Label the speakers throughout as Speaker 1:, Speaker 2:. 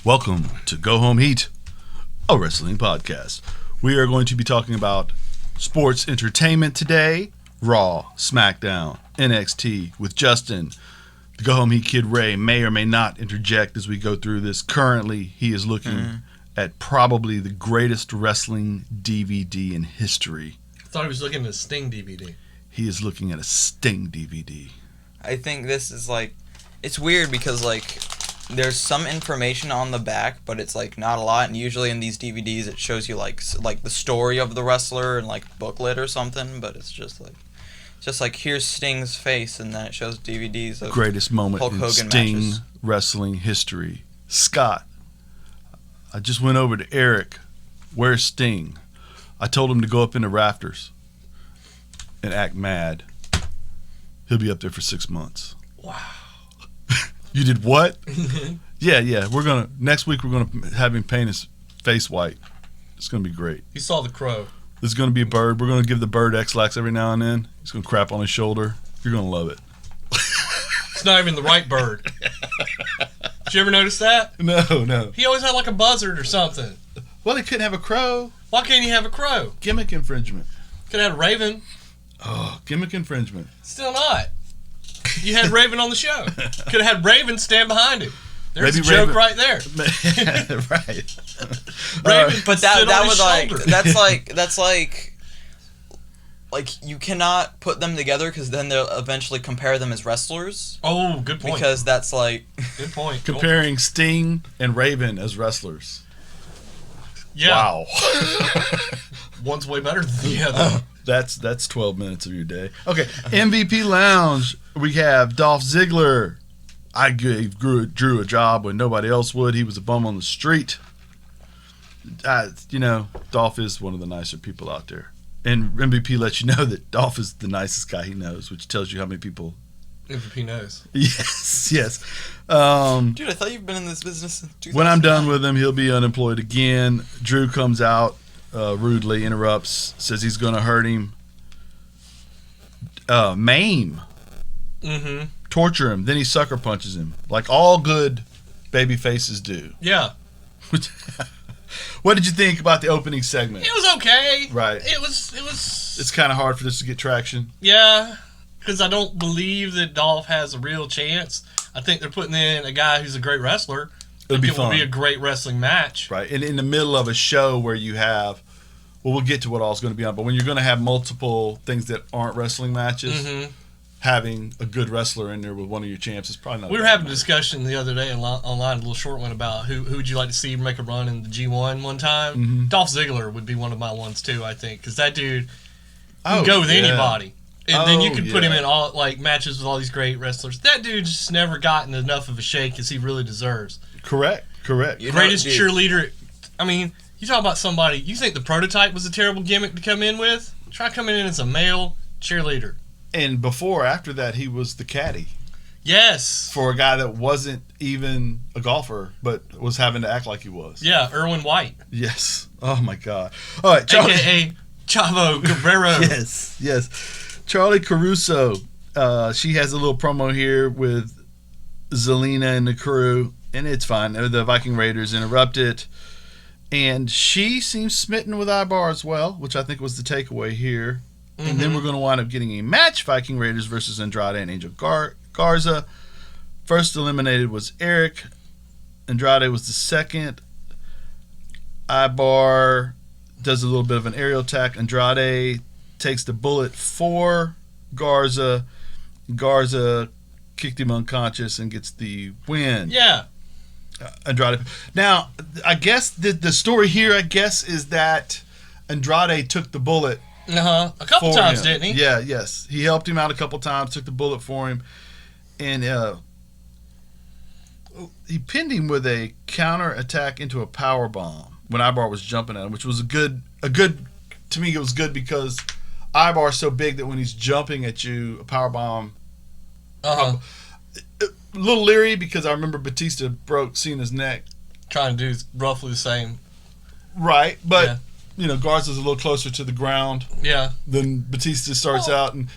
Speaker 1: Welcome to Go Home Heat, a wrestling podcast. We are going to be talking about sports entertainment today, Raw, SmackDown, NXT with Justin. The Go Home Heat kid Ray may or may not interject as we go through this. Currently, he is looking at probably the greatest wrestling DVD in history.
Speaker 2: I thought he was looking at a Sting DVD.
Speaker 1: He is looking at a Sting DVD.
Speaker 3: I think this is it's weird because there's some information on the back, but it's not a lot. And usually in these DVDs, it shows you like the story of the wrestler and booklet or something. But it's just here's Sting's face, and then it shows DVDs of
Speaker 1: greatest moment
Speaker 3: Hulk
Speaker 1: in
Speaker 3: Hogan
Speaker 1: Sting
Speaker 3: matches.
Speaker 1: Wrestling history. Scott, I just went over to Eric. Where's Sting? I told him to go up in the rafters and act mad. He'll be up there for 6 months.
Speaker 2: Wow.
Speaker 1: You did what? Yeah. Next week we're gonna have him paint his face white. It's gonna be great.
Speaker 2: He saw the crow.
Speaker 1: There's gonna be a bird. We're gonna give the bird X-Lax every now and then. He's gonna crap on his shoulder. You're gonna love it.
Speaker 2: It's not even the right bird. Did you ever notice that?
Speaker 1: No.
Speaker 2: He always had a buzzard or something.
Speaker 1: Well, he couldn't have a crow.
Speaker 2: Why can't he have a crow?
Speaker 1: Gimmick infringement.
Speaker 2: Could have had a raven.
Speaker 1: Oh, gimmick infringement.
Speaker 2: Still not. You had Raven on the show. Could have had Raven stand behind him. There's
Speaker 1: Maybe
Speaker 2: a joke
Speaker 1: Raven,
Speaker 2: right there.
Speaker 1: Right.
Speaker 2: Raven,
Speaker 3: But
Speaker 2: sit
Speaker 3: that
Speaker 2: on
Speaker 3: was
Speaker 2: his
Speaker 3: that's you cannot put them together because then they'll eventually compare them as wrestlers.
Speaker 2: Oh, good point.
Speaker 3: Because that's
Speaker 2: good point.
Speaker 1: Comparing Sting and Raven as wrestlers.
Speaker 2: Yeah.
Speaker 1: Wow.
Speaker 2: One's way better than the other.
Speaker 1: That's 12 minutes of your day. Okay, MVP Lounge. We have Dolph Ziggler. I gave Drew a job when nobody else would. He was a bum on the street. Dolph is one of the nicer people out there. And MVP lets you know that Dolph is the nicest guy he knows, which tells you how many people.
Speaker 2: MVP knows.
Speaker 1: Yes.
Speaker 3: Dude, I thought you've been in this business since 2009.
Speaker 1: When I'm done with him, he'll be unemployed again. Drew comes out, rudely interrupts, says he's going to hurt him. Maim.
Speaker 2: Mm-hmm.
Speaker 1: Torture him. Then he sucker punches him. Like all good baby faces do.
Speaker 2: Yeah.
Speaker 1: What did you think about the opening segment?
Speaker 2: It was okay.
Speaker 1: Right.
Speaker 2: It was.
Speaker 1: It's kind of hard for this to get traction.
Speaker 2: Yeah, because I don't believe that Dolph has a real chance. I think they're putting in a guy who's a great wrestler.
Speaker 1: It'll be
Speaker 2: It will
Speaker 1: fun.
Speaker 2: be a great wrestling match.
Speaker 1: Right. And in the middle of a show where you have, well, we'll get to what all's going to be on, but when you're going to have multiple things that aren't wrestling matches, having a good wrestler in there with one of your champs is probably not.
Speaker 2: We were having a discussion the other day online, a little short one, about who would you like to see make a run in the G1 one time.
Speaker 1: Mm-hmm.
Speaker 2: Dolph Ziggler would be one of my ones too, I think, because that dude
Speaker 1: Oh,
Speaker 2: can go with
Speaker 1: yeah.
Speaker 2: anybody. And then you
Speaker 1: Oh,
Speaker 2: could put him
Speaker 1: yeah.
Speaker 2: in all matches with all these great wrestlers. That dude just never gotten enough of a shake as he really deserves.
Speaker 1: Correct.
Speaker 2: Greatest cheerleader. I mean, you talk about somebody, you think the Prototype was a terrible gimmick to come in with? Try coming in as a male cheerleader.
Speaker 1: And after that, he was the caddy
Speaker 2: Yes.
Speaker 1: for a guy that wasn't even a golfer, but was having to act like he was.
Speaker 2: Yeah, Erwin White.
Speaker 1: Yes. Oh, my God. All right, Charlie.
Speaker 2: A.K.A. Chavo Guerrero.
Speaker 1: Yes. Charlie Caruso. She has a little promo here with Zelina and the crew, and it's fine. The Viking Raiders interrupt it, and she seems smitten with Ibar as well, which I think was the takeaway here. And then we're going to wind up getting a match, Viking Raiders versus Andrade and Angel Garza. First eliminated was Eric. Andrade was the second. Ibar does a little bit of an aerial attack. Andrade takes the bullet for Garza. Garza kicked him unconscious and gets the win.
Speaker 2: Yeah.
Speaker 1: Andrade. Now, I guess the story here, is that Andrade took the bullet.
Speaker 2: A couple times,
Speaker 1: him.
Speaker 2: didn't he?
Speaker 1: Yeah, yes. He helped him out a couple times, took the bullet for him, and he pinned him with a counter attack into a power bomb when Ibar was jumping at him, which was a good. To me, it was good because Ibar's so big that when he's jumping at you, a power bomb. A little leery because I remember Batista broke Cena's neck.
Speaker 2: Trying to do roughly the same.
Speaker 1: Right, but.
Speaker 2: Yeah.
Speaker 1: Garza's a little closer to the ground.
Speaker 2: Yeah.
Speaker 1: Then Batista starts out, and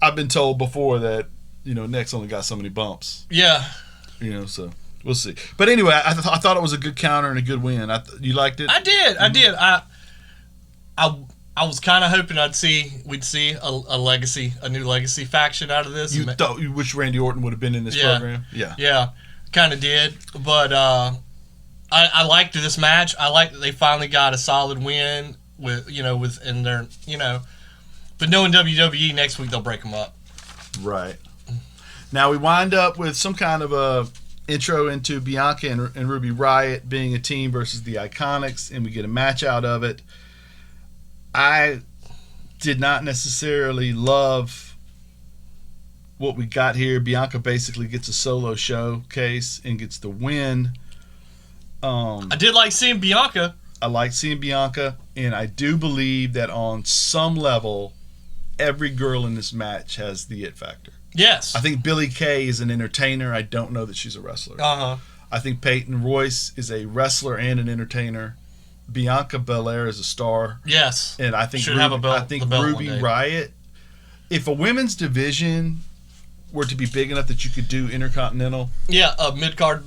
Speaker 1: I've been told before that, Neck's only got so many bumps.
Speaker 2: Yeah.
Speaker 1: So We'll see. But anyway, I thought it was a good counter and a good win. You liked it?
Speaker 2: I did. I was kind of hoping we'd see a new legacy faction out of this.
Speaker 1: You thought you wish Randy Orton would have been in this program?
Speaker 2: Yeah, kind of did. But I liked this match. I liked that they finally got a solid win but knowing WWE next week they'll break them up.
Speaker 1: Right. Now we wind up with some kind of a intro into Bianca and Ruby Riott being a team versus the Iconics, and we get a match out of it. I did not necessarily love what we got here. Bianca basically gets a solo showcase and gets the win.
Speaker 2: I did like seeing Bianca.
Speaker 1: I like seeing Bianca, and I do believe that on some level, every girl in this match has the it factor.
Speaker 2: Yes.
Speaker 1: I think Billie Kay is an entertainer. I don't know that she's a wrestler.
Speaker 2: Uh-huh.
Speaker 1: I think Peyton Royce is a wrestler and an entertainer. Bianca Belair is a star.
Speaker 2: Yes.
Speaker 1: And I think
Speaker 2: should have a belt.
Speaker 1: I think Ruby Riott, if a women's division were to be big enough that you could do Intercontinental,
Speaker 2: a mid-card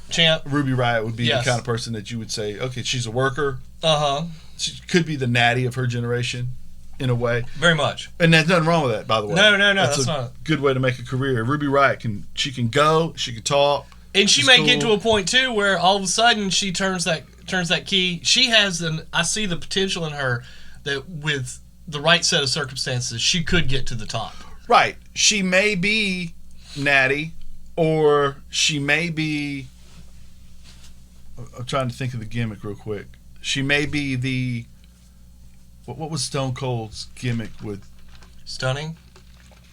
Speaker 2: champ,
Speaker 1: Ruby Riott would be the kind of person that you would say, okay, she's a worker.
Speaker 2: Uh-huh.
Speaker 1: She could be the Natty of her generation in a way.
Speaker 2: Very much.
Speaker 1: And there's nothing wrong with that, by the way.
Speaker 2: No,
Speaker 1: that's
Speaker 2: not.
Speaker 1: Good way to make a career. Ruby Riott can go, she can talk.
Speaker 2: And she may get to a point too where all of a sudden she turns that key. She has I see the potential in her that with the right set of circumstances, she could get to the top.
Speaker 1: Right. She may be Natty, or she may be. I'm trying to think of the gimmick real quick. She may be the. What was Stone Cold's gimmick with?
Speaker 2: Stunning?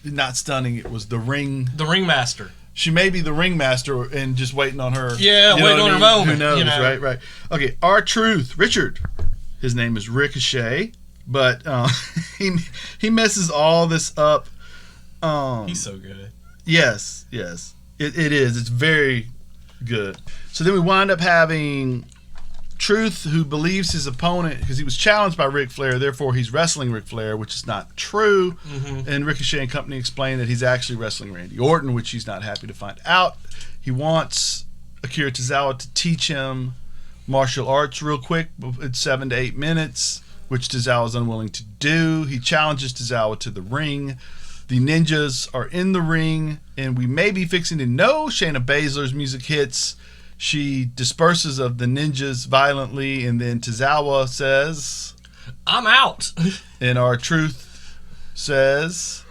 Speaker 1: Not stunning. It was the ring.
Speaker 2: The ringmaster.
Speaker 1: She may be the ringmaster and just waiting on her.
Speaker 2: Yeah, waiting on her moment.
Speaker 1: Who knows, right. Okay, R-Truth, Richard. His name is Ricochet, but he messes all this up.
Speaker 2: He's so good.
Speaker 1: Yes. It is. It's very good. So then we wind up having Truth, who believes his opponent, because he was challenged by Ric Flair, therefore he's wrestling Ric Flair, which is not true. Mm-hmm. And Ricochet and company explain that he's actually wrestling Randy Orton, which he's not happy to find out. He wants Akira Tozawa to teach him martial arts real quick. It's 7 to 8 minutes, which Tozawa is unwilling to do. He challenges Tozawa to the ring. The ninjas are in the ring, and we may be fixing to know Shayna Baszler's music hits. She disperses of the ninjas violently, and then Tozawa says,
Speaker 2: "I'm out."
Speaker 1: And R-Truth says,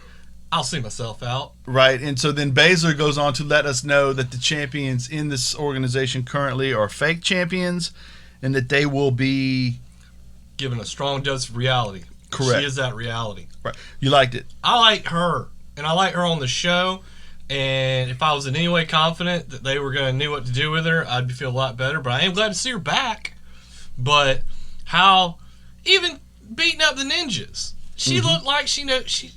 Speaker 2: "I'll see myself out."
Speaker 1: Right, and so then Baszler goes on to let us know that the champions in this organization currently are fake champions, and that they will be
Speaker 2: given a strong dose of reality.
Speaker 1: Correct.
Speaker 2: She is that reality.
Speaker 1: Right. You liked it.
Speaker 2: I like her, and I like her on the show. And if I was in any way confident that they were going to know what to do with her, I'd feel a lot better. But I am glad to see her back. But how, even beating up the ninjas, she looked like she throws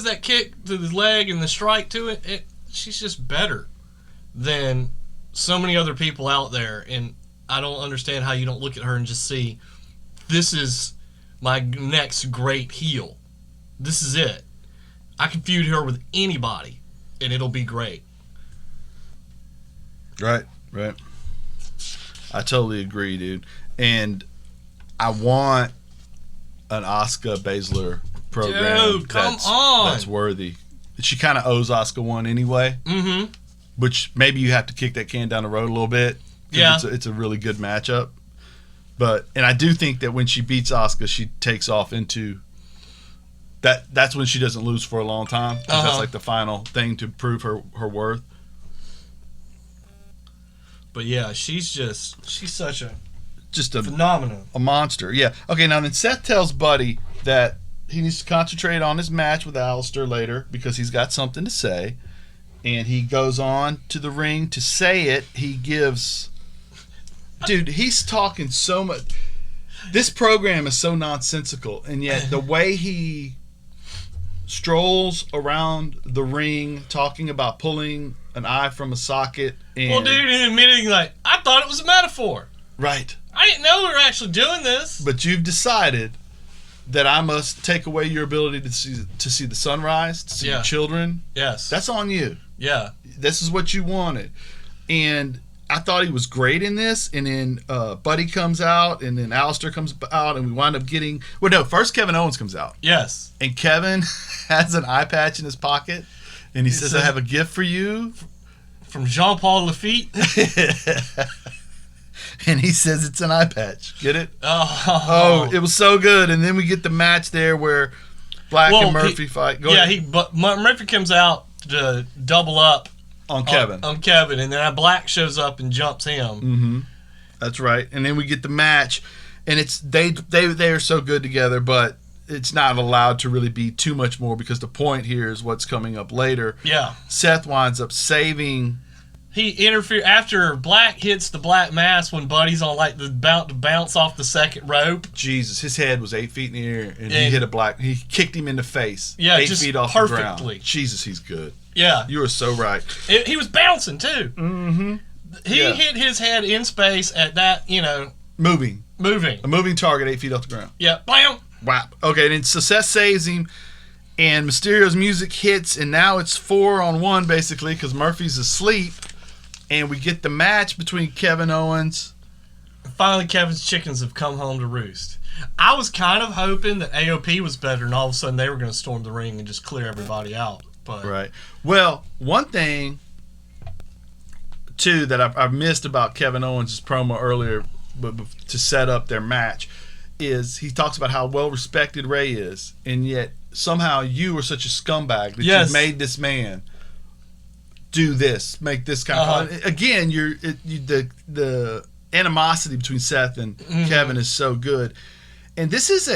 Speaker 2: that kick to the leg and the strike to it. She's just better than so many other people out there. And I don't understand how you don't look at her and just see, this is my next great heel. This is it. I can feud her with anybody, and it'll be great.
Speaker 1: Right. I totally agree, dude. And I want an Asuka Baszler program.
Speaker 2: Dude, come on.
Speaker 1: That's worthy. She kind of owes Asuka one anyway. Mm-hmm. Which maybe you have to kick that can down the road a little bit.
Speaker 2: Yeah.
Speaker 1: It's a really good matchup. And I do think that when she beats Asuka, she takes off into... That's when she doesn't lose for a long time. That's like the final thing to prove her worth.
Speaker 2: But yeah, she's such a
Speaker 1: phenomenon, a monster. Yeah. Okay. Now then, Seth tells Buddy that he needs to concentrate on his match with Alistair later because he's got something to say, and he goes on to the ring to say it. He gives, dude, he's talking so much. This program is so nonsensical, and yet the way he strolls around the ring talking about pulling an eye from a socket. And
Speaker 2: dude, and admitting, like, I thought it was a metaphor.
Speaker 1: Right.
Speaker 2: I didn't know we were actually doing this.
Speaker 1: But you've decided that I must take away your ability to see the sunrise, to see your children.
Speaker 2: Yes.
Speaker 1: That's on you.
Speaker 2: Yeah.
Speaker 1: This is what you wanted. And I thought he was great in this. And then Buddy comes out, and then Alistair comes out, and we wind up getting... Well, no, first Kevin Owens comes out.
Speaker 2: Yes.
Speaker 1: And Kevin has an eye patch in his pocket, and he says, I have a gift for you.
Speaker 2: From Jean-Paul Lafitte.
Speaker 1: And he says it's an eye patch. Get it?
Speaker 2: Oh,
Speaker 1: it was so good. And then we get the match there where Black and Murphy fight. Go ahead.
Speaker 2: But Murphy comes out to double up
Speaker 1: on Kevin.
Speaker 2: On Kevin, and then Black shows up and jumps him.
Speaker 1: Mm-hmm. That's right. And then we get the match, and it's they are so good together, but it's not allowed to really be too much more because the point here is what's coming up later.
Speaker 2: Yeah.
Speaker 1: Seth winds up saving.
Speaker 2: He interfered after Black hits the Black Mass when Buddy's on like the bounce off the second rope.
Speaker 1: Jesus, his head was 8 feet in the air, and he hit a Black. He kicked him in the face.
Speaker 2: Yeah,
Speaker 1: 8
Speaker 2: just
Speaker 1: feet off
Speaker 2: perfectly.
Speaker 1: the ground. Jesus, he's good.
Speaker 2: Yeah,
Speaker 1: you are so right.
Speaker 2: He was bouncing too.
Speaker 1: Mm-hmm.
Speaker 2: He hit his head in space at that,
Speaker 1: moving
Speaker 2: a
Speaker 1: moving target 8 feet off the ground.
Speaker 2: Yeah, blam.
Speaker 1: Whap. Okay, then so Seth saves him, and Mysterio's music hits, and now it's 4-on-1 basically because Murphy's asleep. And we get the match between Kevin Owens.
Speaker 2: Finally, Kevin's chickens have come home to roost. I was kind of hoping that AOP was better, and all of a sudden they were going to storm the ring and just clear everybody out. But
Speaker 1: right. Well, one thing, too, that I've missed about Kevin Owens' promo earlier to set up their match is he talks about how well-respected Ray is, and yet somehow you are such a scumbag that you made this man do this, make this kind of again. The animosity between Seth and Kevin is so good, and this is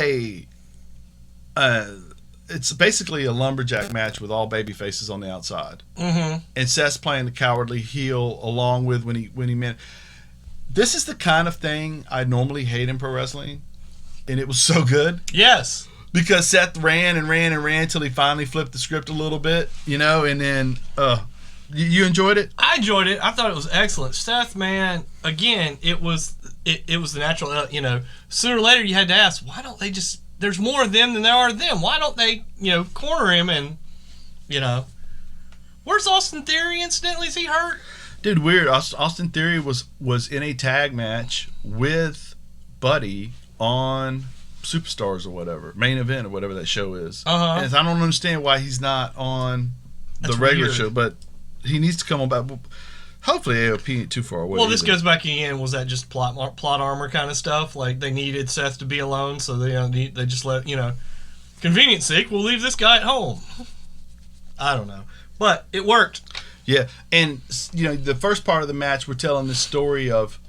Speaker 1: it's basically a lumberjack match with all baby faces on the outside, and Seth's playing the cowardly heel along with when he meant. This is the kind of thing I normally hate in pro wrestling, and it was so good.
Speaker 2: Yes. Because
Speaker 1: Seth ran until he finally flipped the script a little bit, and then you enjoyed it?
Speaker 2: I enjoyed it. I thought it was excellent. Seth, man, again, it was the natural, sooner or later you had to ask, why don't they just, there's more of them than there are of them. Why don't they, corner him and, where's Austin Theory, incidentally? Is he hurt?
Speaker 1: Dude, weird. Austin Theory was in a tag match with Buddy on Superstars or whatever, main event or whatever that show is. And I don't understand why he's not on the regular show, but he needs to come on back. Hopefully AOP ain't too far away.
Speaker 2: Well, this goes back again. Was that just plot armor kind of stuff? Like they needed Seth to be alone, so they just let convenience sake, we'll leave this guy at home. I don't know, but it worked.
Speaker 1: Yeah, and the first part of the match, we're telling the story of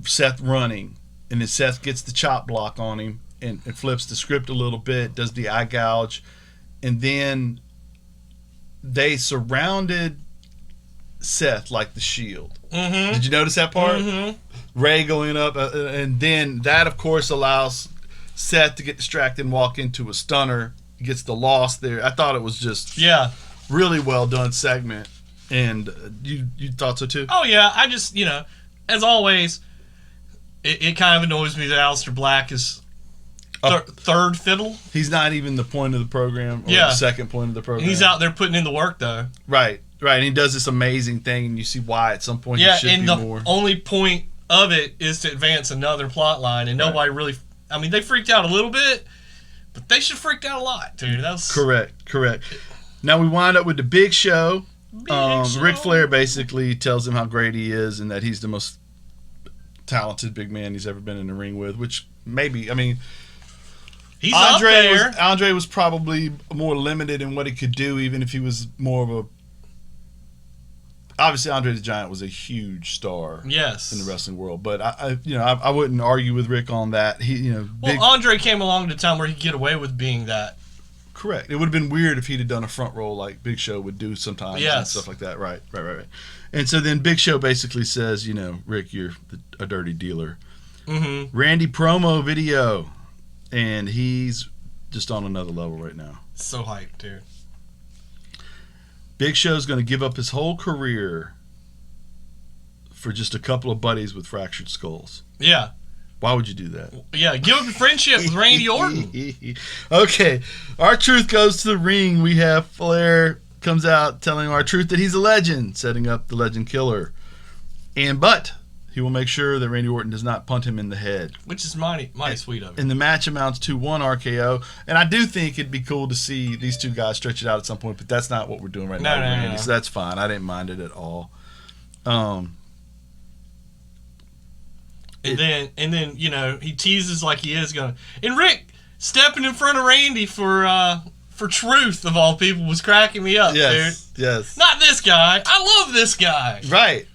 Speaker 1: Seth running, and then Seth gets the chop block on him and flips the script a little bit, does the eye gouge, and then they surrounded Seth like the Shield. Did you notice that part? Ray going up, and then that, of course, allows Seth to get distracted and walk into a stunner. He gets the loss there. I thought it was just really well done segment, and you thought so too?
Speaker 2: Oh yeah, I just as always, it kind of annoys me that Aleister Black is third fiddle.
Speaker 1: He's not even the point of the program or the second point of the program.
Speaker 2: He's out there putting in the work though.
Speaker 1: Right. And he does this amazing thing, and you see why at some point he should be more.
Speaker 2: The only point of it is to advance another plot line, and nobody really. I mean, they freaked out a little bit, but they should have freaked out a lot, dude. That's
Speaker 1: correct. Now we wind up with the Big Show. Ric Flair basically tells him how great he is and that he's the most talented big man he's ever been in the ring with, which maybe, I mean,
Speaker 2: he's up there.
Speaker 1: Andre was probably more limited in what he could do, even if he was more of a. Obviously, Andre the Giant was a huge star in the wrestling world, but I wouldn't argue with Rick on that.
Speaker 2: Andre came along at a time where he could get away with being that.
Speaker 1: Correct. It would have been weird if he'd have done a front roll like Big Show would do sometimes and stuff like that. Right. And so then Big Show basically says, Rick, you're a dirty dealer. Randy promo video, and he's just on another level right now.
Speaker 2: So hyped, dude.
Speaker 1: Big Show's going to give up his whole career for just a couple of buddies with fractured skulls.
Speaker 2: Yeah.
Speaker 1: Why would you do that?
Speaker 2: Yeah, give up your friendship with Randy Orton.
Speaker 1: Okay. R-Truth goes to the ring. We have Flair comes out telling R-Truth that he's a legend, setting up the Legend Killer. But he will make sure that Randy Orton does not punt him in the head.
Speaker 2: Which is mighty sweet of him.
Speaker 1: And the match amounts to 1 RKO. And I do think it'd be cool to see these two guys stretch it out at some point, but that's not what we're doing right now.
Speaker 2: No.
Speaker 1: So that's fine. I didn't mind it at all.
Speaker 2: And then he teases like he is gonna. And Rick stepping in front of Randy for truth of all people was cracking me up, dude.
Speaker 1: Yes.
Speaker 2: Not this guy. I love this guy.
Speaker 1: Right.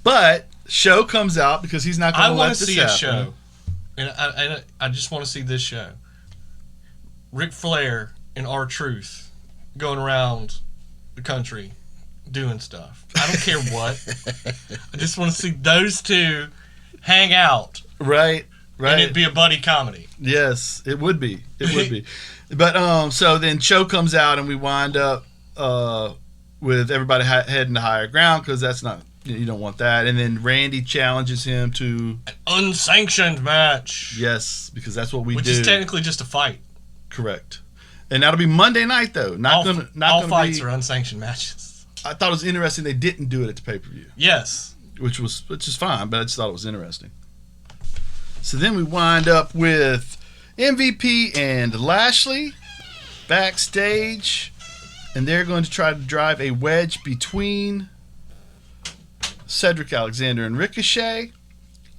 Speaker 1: But Show comes out because he's not going to let this happen.
Speaker 2: I want to see a show, and I just want to see this show. Ric Flair and R-Truth going around the country doing stuff. I don't care what. I just want to see those two hang out.
Speaker 1: Right.
Speaker 2: And it'd be a buddy comedy.
Speaker 1: Yes, it would be. But so then Show comes out and we wind up with everybody heading to higher ground because that's not, you don't want that. And then Randy challenges him to
Speaker 2: an unsanctioned match.
Speaker 1: Yes, because that's what we do.
Speaker 2: Which is technically just a fight.
Speaker 1: Correct. And that'll be Monday night though.
Speaker 2: All fights are unsanctioned matches.
Speaker 1: I thought it was interesting they didn't do it at the pay-per-view.
Speaker 2: Yes.
Speaker 1: Which is fine, but I just thought it was interesting. So then we wind up with MVP and Lashley backstage, and they're going to try to drive a wedge between Cedric Alexander and Ricochet,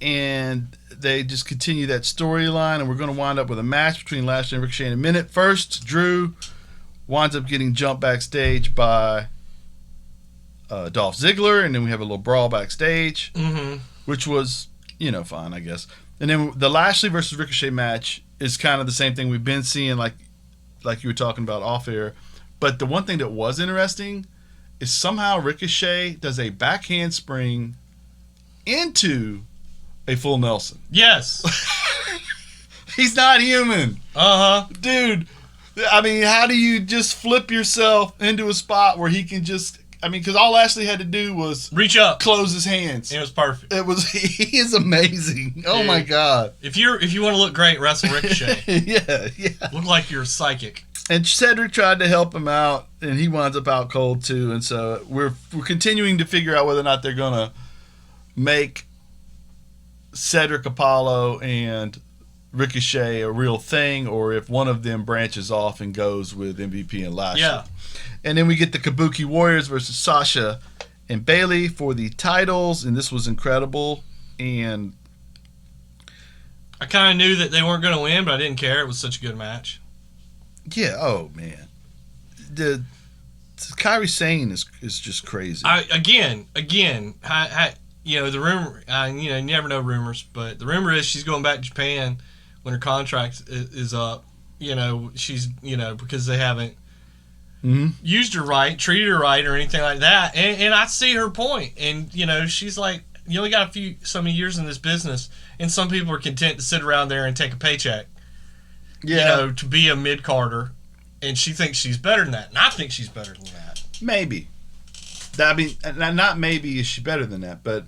Speaker 1: and they just continue that storyline, and we're going to wind up with a match between Lashley and Ricochet in a minute. First, Drew winds up getting jumped backstage by Dolph Ziggler, and then we have a little brawl backstage, which was, fine, I guess. And then the Lashley versus Ricochet match is kind of the same thing we've been seeing, like you were talking about off air. But the one thing that was interesting is somehow Ricochet does a backhand spring into a full Nelson.
Speaker 2: Yes.
Speaker 1: He's not human. Dude, I mean, how do you just flip yourself into a spot where he can just... because all Lashley had to do was
Speaker 2: reach up,
Speaker 1: close his hands.
Speaker 2: It was perfect.
Speaker 1: He is amazing. Oh my God!
Speaker 2: If you want to look great, wrestle Ricochet.
Speaker 1: yeah.
Speaker 2: Look like you're psychic.
Speaker 1: And Cedric tried to help him out, and he winds up out cold too. And so we're continuing to figure out whether or not they're gonna make Cedric, Apollo, and Ricochet a real thing, or if one of them branches off and goes with MVP and Lashley.
Speaker 2: Yeah.
Speaker 1: And then we get the Kabuki Warriors versus Sasha and Bayley for the titles, and this was incredible. And
Speaker 2: I kind of knew that they weren't going to win, but I didn't care. It was such a good match.
Speaker 1: Yeah. Oh man, the Kairi Sane is just crazy.
Speaker 2: Again, the rumor. You never know rumors, but the rumor is she's going back to Japan when her contract is up. She's because they haven't. Used her right, treated her right, or anything like that, and I see her point. And she's like, you only got so many years in this business, and some people are content to sit around there and take a paycheck.
Speaker 1: Yeah,
Speaker 2: to be a mid carder, and she thinks she's better than that, and I think she's better than that.
Speaker 1: Maybe. Not maybe is she better than that, but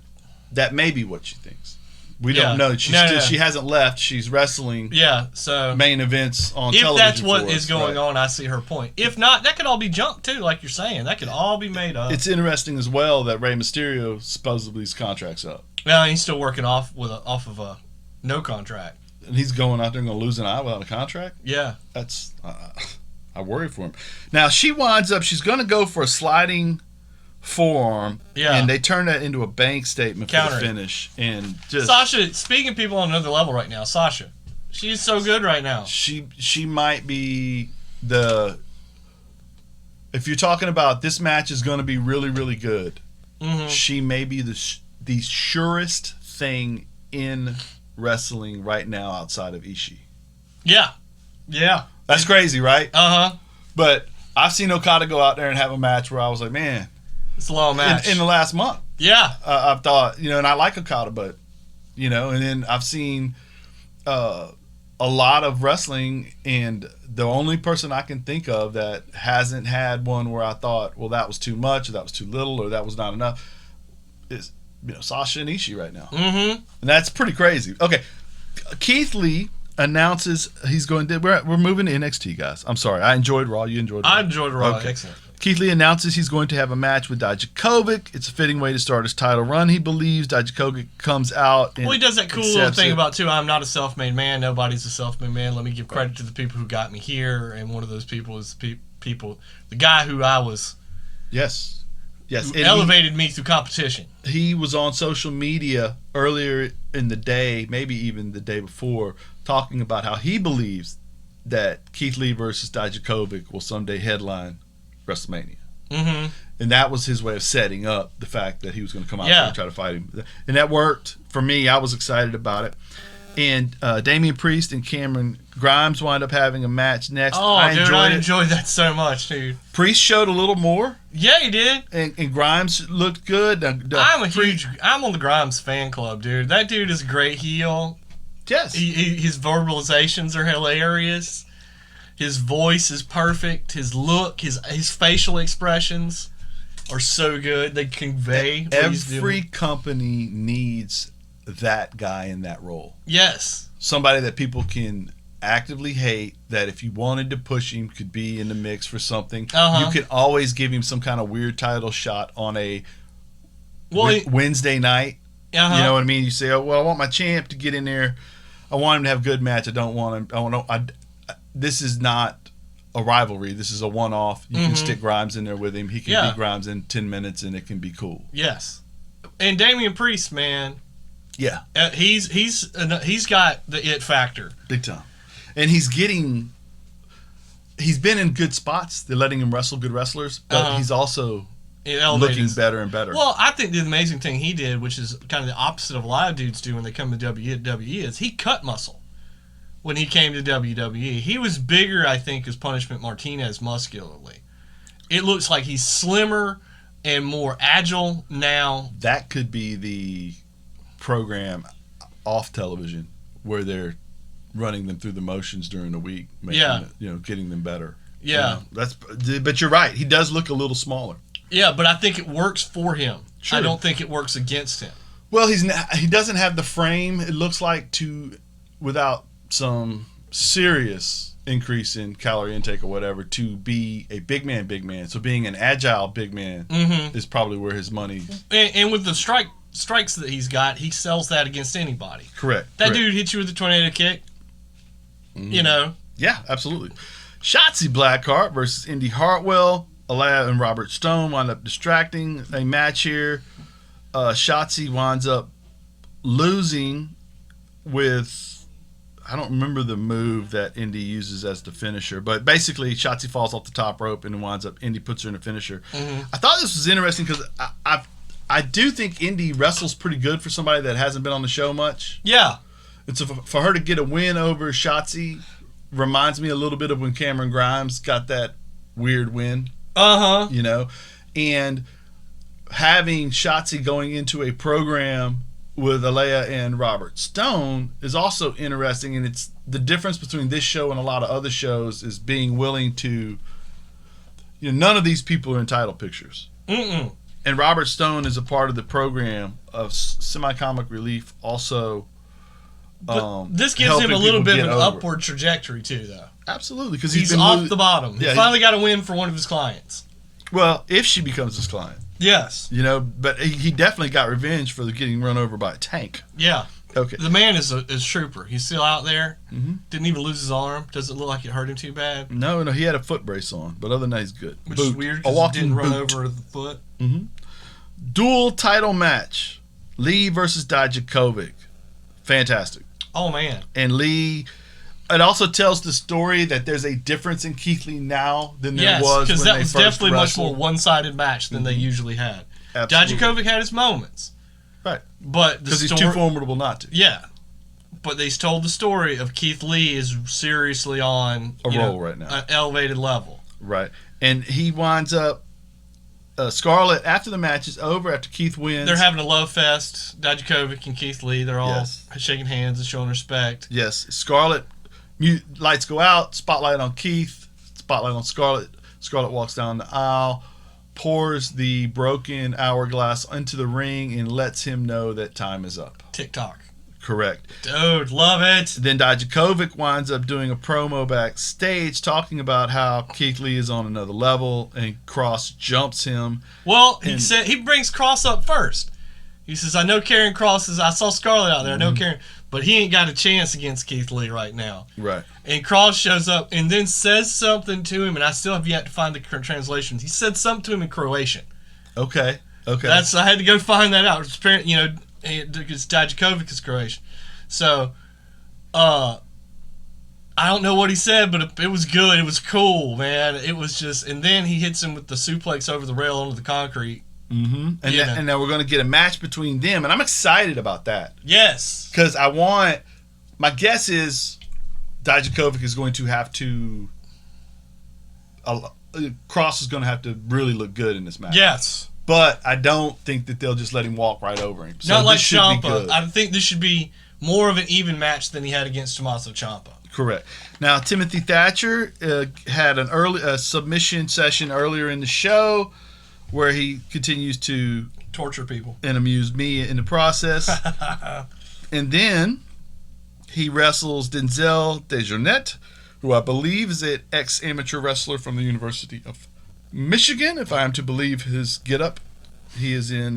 Speaker 1: that may be what she thinks. We don't know. She hasn't left. She's wrestling.
Speaker 2: Yeah, so
Speaker 1: main events on television.
Speaker 2: If that's what is going on, I see her point. If not, that could all be junk too, like you're saying. That could all be made up.
Speaker 1: It's interesting as well that Rey Mysterio supposedly his contract's up.
Speaker 2: Well, he's still working off of a no contract.
Speaker 1: And he's going out there and going to lose an eye without a contract?
Speaker 2: Yeah.
Speaker 1: That's I worry for him. Now she winds up. She's going to go for a sliding forearm, and they turn that into a bank statement for the finish. And just
Speaker 2: Sasha, speaking of people on another level right now, Sasha, she's so good right now.
Speaker 1: She might be the. If you're talking about this match is going to be really, really good, she may be the surest thing in wrestling right now outside of Ishii.
Speaker 2: Yeah.
Speaker 1: That's crazy, right?
Speaker 2: But
Speaker 1: I've seen Okada go out there and have a match where I was like, man.
Speaker 2: It's a long match.
Speaker 1: In the last month.
Speaker 2: Yeah.
Speaker 1: I've thought, and I like Okada, but, and then I've seen a lot of wrestling, and the only person I can think of that hasn't had one where I thought, well, that was too much, or that was too little, or that was not enough, is, Sasha and Ishii right now. And that's pretty crazy. Okay. Keith Lee announces he's going to, we're moving to NXT, guys. I'm sorry. I enjoyed Raw. You enjoyed Raw.
Speaker 2: I enjoyed Raw.
Speaker 1: Okay.
Speaker 2: Excellent.
Speaker 1: Keith Lee announces he's going to have a match with Dijakovic. It's a fitting way to start his title run, he believes. Dijakovic comes out and
Speaker 2: he does that cool little thing about, too, I'm not a self-made man. Nobody's a self-made man. Let me give credit to the people who got me here. And one of those people is the guy who I was...
Speaker 1: Yes. Yes.
Speaker 2: Who elevated me through competition.
Speaker 1: He was on social media earlier in the day, maybe even the day before, talking about how he believes that Keith Lee versus Dijakovic will someday headline WrestleMania.
Speaker 2: Mm-hmm.
Speaker 1: And that was his way of setting up the fact that he was going to come out there and try to fight him. And that worked for me. I was excited about it. And Damian Priest and Cameron Grimes wind up having a match next.
Speaker 2: Oh, I enjoyed that so much, dude.
Speaker 1: Priest showed a little more.
Speaker 2: Yeah, he did.
Speaker 1: And Grimes looked good. I'm
Speaker 2: on the Grimes fan club, dude. That dude is a great heel.
Speaker 1: Yes.
Speaker 2: His verbalizations are hilarious. His voice is perfect. His look, his facial expressions are so good. They convey what he's doing.
Speaker 1: Every company needs that guy in that role.
Speaker 2: Yes.
Speaker 1: Somebody that people can actively hate, that if you wanted to push him could be in the mix for something. You can always give him some kind of weird title shot on a Wednesday night. You know what I mean? You say, oh, well, I want my champ to get in there. I want him to have a good match. I don't want him. This is not a rivalry. This is a one-off. You can stick Grimes in there with him. He can beat Grimes in 10 minutes, and it can be cool.
Speaker 2: Yes. And Damian Priest, man.
Speaker 1: Yeah.
Speaker 2: He's got the it factor.
Speaker 1: Big time. And he's been in good spots. They're letting him wrestle good wrestlers, but he's also looking better and better.
Speaker 2: Well, I think the amazing thing he did, which is kind of the opposite of a lot of dudes do when they come to WWE, is he cut muscle when he came to WWE. He was bigger, I think, as Punishment Martinez muscularly. It looks like he's slimmer and more agile now.
Speaker 1: That could be the program off television where they're running them through the motions during the week, getting them better.
Speaker 2: Yeah.
Speaker 1: But you're right. He does look a little smaller.
Speaker 2: Yeah, but I think it works for him.
Speaker 1: Sure.
Speaker 2: I don't think it works against him.
Speaker 1: Well, he doesn't have the frame, it looks like, without some serious increase in calorie intake or whatever, to be a big man. So being an agile big man is probably where his money...
Speaker 2: And with the strikes that he's got, he sells that against anybody.
Speaker 1: Correct.
Speaker 2: That dude hits you with a tornado kick. You know?
Speaker 1: Yeah, absolutely. Shotzi Blackheart versus Indy Hartwell. Aliyah and Robert Stone wind up distracting a match here. Shotzi winds up losing with, I don't remember the move that Indy uses as the finisher, but basically Shotzi falls off the top rope and winds up, Indy puts her in a finisher. I thought this was interesting because I do think Indy wrestles pretty good for somebody that hasn't been on the show much.
Speaker 2: Yeah.
Speaker 1: And so for her to get a win over Shotzi reminds me a little bit of when Cameron Grimes got that weird win. You know, and having Shotzi going into a program with Aliyah and Robert Stone is also interesting, and it's the difference between this show and a lot of other shows is being willing to, none of these people are in title pictures. And Robert Stone is a part of the program of semi-comic relief also.
Speaker 2: But this gives him a little bit of an upward trajectory too, though.
Speaker 1: Absolutely, because
Speaker 2: he's off the bottom. He finally got a win for one of his clients.
Speaker 1: Well, if she becomes his client.
Speaker 2: Yes.
Speaker 1: But he definitely got revenge for getting run over by a tank.
Speaker 2: Yeah.
Speaker 1: Okay.
Speaker 2: The man is a trooper. He's still out there. Didn't even lose his arm. Doesn't look like it hurt him too bad.
Speaker 1: No, he had a foot brace on, but other than that, he's good.
Speaker 2: Which is weird because he didn't run over the foot.
Speaker 1: Dual title match. Lee versus Dijakovic. Fantastic.
Speaker 2: Oh, man.
Speaker 1: And Lee... It also tells the story that there's a difference in Keith Lee now than there was when they first wrestled. Yes, because that was definitely
Speaker 2: much more one-sided match than they usually had.
Speaker 1: Absolutely.
Speaker 2: Dijakovic had his moments.
Speaker 1: Right.
Speaker 2: Because
Speaker 1: he's too formidable not to.
Speaker 2: Yeah. But they told the story of Keith Lee is seriously on
Speaker 1: a roll right now.
Speaker 2: An elevated level.
Speaker 1: Right. And he winds up... Scarlett, after the match is over, after Keith wins...
Speaker 2: They're having a love fest. Dijakovic and Keith Lee, they're all shaking hands and showing respect.
Speaker 1: Yes. Scarlett... Lights go out, spotlight on Keith, spotlight on Scarlett. Scarlett walks down the aisle, pours the broken hourglass into the ring, and lets him know that time is up.
Speaker 2: Tick-tock.
Speaker 1: Correct.
Speaker 2: Dude, love it.
Speaker 1: Then Dijakovic winds up doing a promo backstage talking about how Keith Lee is on another level and Cross jumps him.
Speaker 2: Well, he said he brings Cross up first. He says, I know Karrion Kross is, I saw Scarlett out there, I know Karrion, but he ain't got a chance against Keith Lee right now.
Speaker 1: Right.
Speaker 2: And Kross shows up and then says something to him, and I still have yet to find the translations. He said something to him in Croatian.
Speaker 1: Okay.
Speaker 2: I had to go find that out. You know, because Dijakovic is Croatian. So, I don't know what he said, but it was good. It was cool, man. It was just, and then he hits him with the suplex over the rail onto the concrete.
Speaker 1: Mm-hmm. And now we're going to get a match between them, and I'm excited about that.
Speaker 2: Yes.
Speaker 1: Because my guess is Dijakovic is going to have to, Cross is going to have to really look good in this match.
Speaker 2: Yes.
Speaker 1: But I don't think that they'll just let him walk right over him. So
Speaker 2: not like Ciampa. I think this should be more of an even match than he had against Tommaso Ciampa.
Speaker 1: Correct. Now, Timothy Thatcher had a submission session earlier in the show where he continues to
Speaker 2: torture people
Speaker 1: and amuse me in the process. And then he wrestles Denzel Dejournette, who I believe is an ex-amateur wrestler from the University of Michigan, if I am to believe his get-up. He is in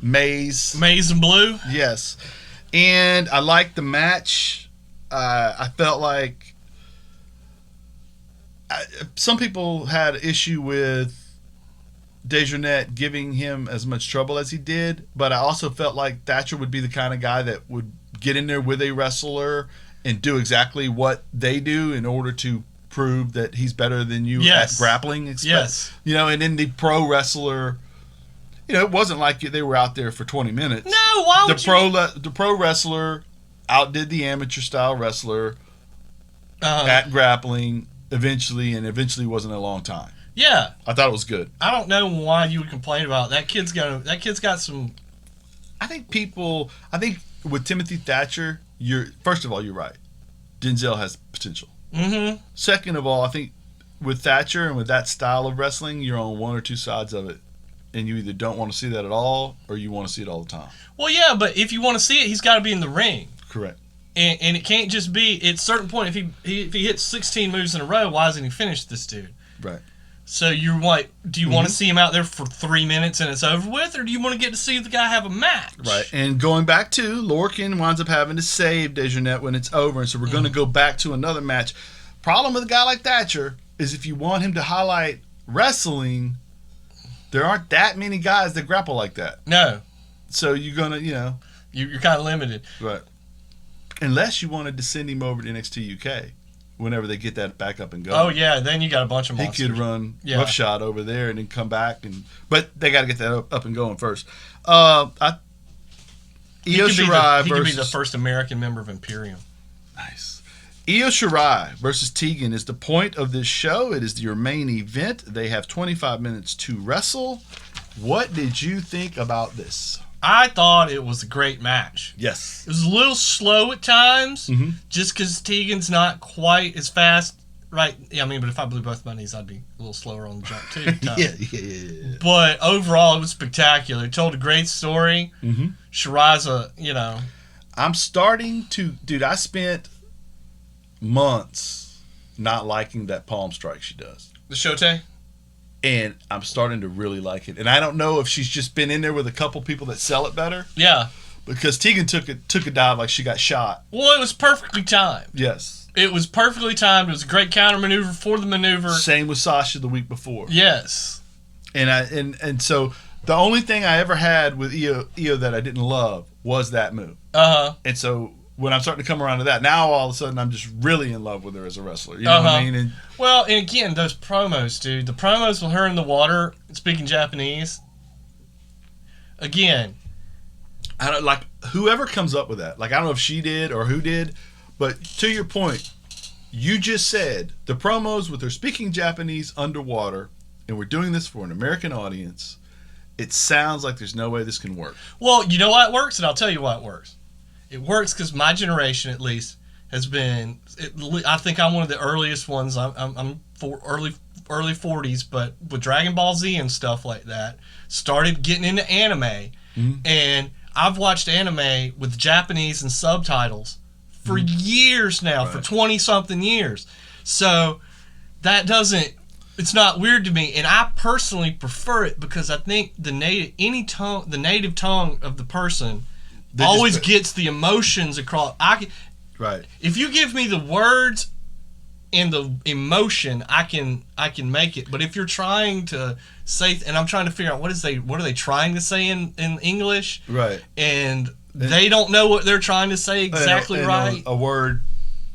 Speaker 1: maize.
Speaker 2: Maize and blue?
Speaker 1: Yes. And I liked the match. I felt like some people had issue with Dejournette giving him as much trouble as he did, but I also felt like Thatcher would be the kind of guy that would get in there with a wrestler and do exactly what they do in order to prove that he's better than you at grappling.
Speaker 2: Yes.
Speaker 1: You know, and then the pro wrestler, you know, it wasn't like they were out there for 20 minutes.
Speaker 2: No, why would
Speaker 1: the pro wrestler outdid the amateur style wrestler at grappling eventually wasn't a long time.
Speaker 2: Yeah.
Speaker 1: I thought it was good.
Speaker 2: I don't know why you would complain about it. That kid's got some.
Speaker 1: I think with Timothy Thatcher, first of all, you're right. Denzel has potential.
Speaker 2: Mm-hmm.
Speaker 1: Second of all, I think with Thatcher and with that style of wrestling, you're on one or two sides of it. And you either don't want to see that at all or you want to see it all the time.
Speaker 2: Well, yeah, but if you want to see it, he's got to be in the ring.
Speaker 1: Correct.
Speaker 2: And it can't just be, at a certain point, if he hits 16 moves in a row, why hasn't he finished this dude?
Speaker 1: Right.
Speaker 2: So you're like, do you want to see him out there for 3 minutes and it's over with, or do you want to get to see the guy have a match?
Speaker 1: Right. And going back to, Lorcan winds up having to save Dejournette when it's over, and so we're going to go back to another match. Problem with a guy like Thatcher is if you want him to highlight wrestling, there aren't that many guys that grapple like that.
Speaker 2: No.
Speaker 1: So you're going to,
Speaker 2: You're kind of limited.
Speaker 1: Right. Unless you wanted to send him over to NXT UK. Whenever they get that back up and going.
Speaker 2: Oh, yeah. Then you got a bunch of monsters.
Speaker 1: He could run roughshod over there and then come back. But they got to get that up and going first. Io Shirai
Speaker 2: He could be the first American member of Imperium.
Speaker 1: Nice. Io Shirai versus Tegan is the point of this show. It is your main event. They have 25 minutes to wrestle. What did you think about this?
Speaker 2: I thought it was a great match.
Speaker 1: Yes.
Speaker 2: It was a little slow at times, just because Tegan's not quite as fast, right? Yeah, I mean, but if I blew both my knees, I'd be a little slower on the jump, too.
Speaker 1: Yeah.
Speaker 2: But overall, it was spectacular. It told a great story. Shirai's
Speaker 1: I'm starting to... Dude, I spent months not liking that palm strike she does.
Speaker 2: The Shote?
Speaker 1: And I'm starting to really like it. And I don't know if she's just been in there with a couple people that sell it better.
Speaker 2: Yeah.
Speaker 1: Because Tegan took a dive like she got shot.
Speaker 2: Well, it was perfectly timed.
Speaker 1: Yes.
Speaker 2: It was perfectly timed. It was a great counter maneuver for the maneuver.
Speaker 1: Same with Sasha the week before.
Speaker 2: Yes.
Speaker 1: And so the only thing I ever had with Io that I didn't love was that move. And so when I'm starting to come around to that, now all of a sudden I'm just really in love with her as a wrestler. You know what I mean? And
Speaker 2: again, those promos, dude. The promos with her in the water, speaking Japanese. Again.
Speaker 1: I don't like whoever comes up with that. Like, I don't know if she did or who did, but to your point, you just said the promos with her speaking Japanese underwater, and we're doing this for an American audience. It sounds like there's no way this can work.
Speaker 2: Well, you know why it works, and I'll tell you why it works. It works because my generation, at least, has been. I think I'm one of the earliest ones. I'm for early 40s, but with Dragon Ball Z and stuff like that, started getting into anime, and I've watched anime with Japanese and subtitles for years now, for 20-something years. So that doesn't... It's not weird to me, and I personally prefer it because I think the native tongue of the person always gets the emotions across.
Speaker 1: Right.
Speaker 2: If you give me the words and the emotion, I can make it. But if you're trying to say, and I'm trying to figure out what are they trying to say in English,
Speaker 1: right,
Speaker 2: and they don't know what they're trying to say exactly right.
Speaker 1: A word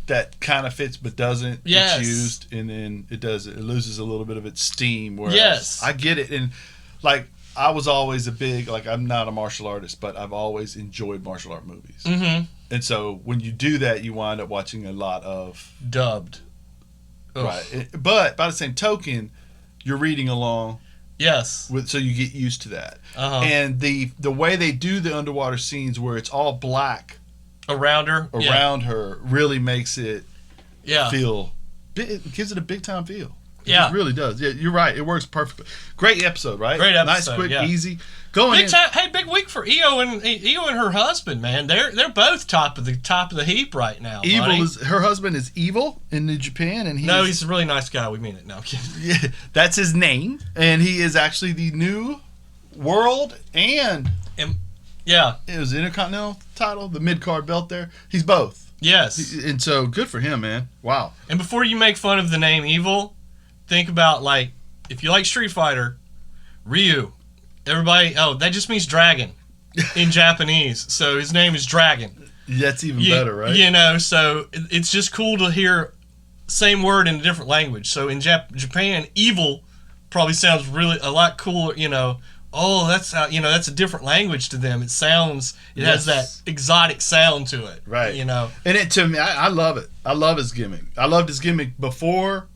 Speaker 1: that kind of fits but doesn't.
Speaker 2: Yes.
Speaker 1: It's used, and then it loses a little bit of its steam. Whereas
Speaker 2: yes.
Speaker 1: I get it, and like I was always a big, like, I'm not a martial artist, but I've always enjoyed martial art movies.
Speaker 2: Mm-hmm.
Speaker 1: And so when you do that, you wind up watching a lot of
Speaker 2: dubbed. Ugh.
Speaker 1: Right, but by the same token, you're reading along.
Speaker 2: Yes.
Speaker 1: So you get used to that.
Speaker 2: Uh-huh.
Speaker 1: And the way they do the underwater scenes where it's all black
Speaker 2: around her
Speaker 1: really makes it feel. It gives it a big time feel. It really does. Yeah, you're right. It works perfectly. Great episode, right?
Speaker 2: Great episode.
Speaker 1: Nice, quick, easy.
Speaker 2: Big week for Io and her husband, man. They're both top of the heap right now.
Speaker 1: Her husband is Evil in New Japan, and
Speaker 2: he's a really nice guy. We mean it. No, I'm kidding.
Speaker 1: Yeah, that's his name, and he is actually the new world and it was the Intercontinental title, the mid card belt there. He's both.
Speaker 2: Yes,
Speaker 1: and so good for him, man. Wow.
Speaker 2: And before you make fun of the name Evil, think about, like, if you like Street Fighter, Ryu. Everybody, that just means dragon in Japanese. So his name is Dragon.
Speaker 1: That's even better, right?
Speaker 2: You know, so it's just cool to hear same word in a different language. So in Japan, evil probably sounds really a lot cooler, you know. Oh, that's how, that's a different language to them. It has that exotic sound to it.
Speaker 1: Right.
Speaker 2: You know.
Speaker 1: And to me, I love it. I love his gimmick. I loved his gimmick before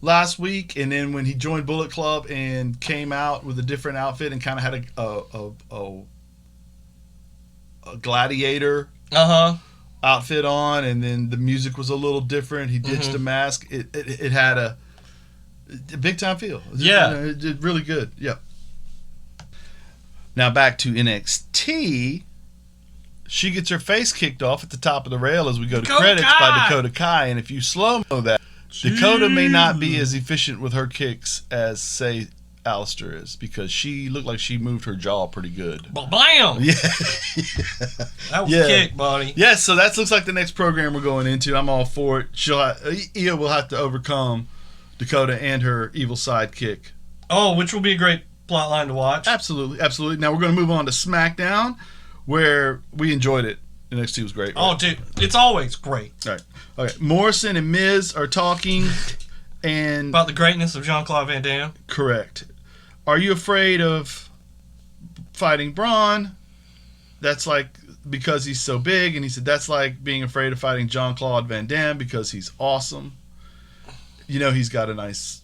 Speaker 1: last week, and then when he joined Bullet Club and came out with a different outfit and kind of had a gladiator outfit on, and then the music was a little different. He ditched the mask. It had a big time feel. It did really good. Yep. Now back to NXT. She gets her face kicked off at the top of the rail as we go to credits by Dakota Kai, and if you slow-mo that, Dakota may not be as efficient with her kicks as, say, Alistair is, because she looked like she moved her jaw pretty good.
Speaker 2: Bam!
Speaker 1: Yeah.
Speaker 2: That was a kick, buddy.
Speaker 1: Yes, so that looks like the next program we're going into. I'm all for it. Io will have to overcome Dakota and her evil sidekick.
Speaker 2: Oh, which will be a great plot line to watch.
Speaker 1: Absolutely, absolutely. Now we're going to move on to SmackDown, where we enjoyed it. NXT was great. Right?
Speaker 2: Oh, dude, it's always great.
Speaker 1: All right. Okay. Morrison and Miz are talking and
Speaker 2: about the greatness of Jean-Claude Van Damme.
Speaker 1: Correct. Are you afraid of fighting Braun? That's like because he's so big, and he said that's like being afraid of fighting Jean-Claude Van Damme because he's awesome. You know, he's got a nice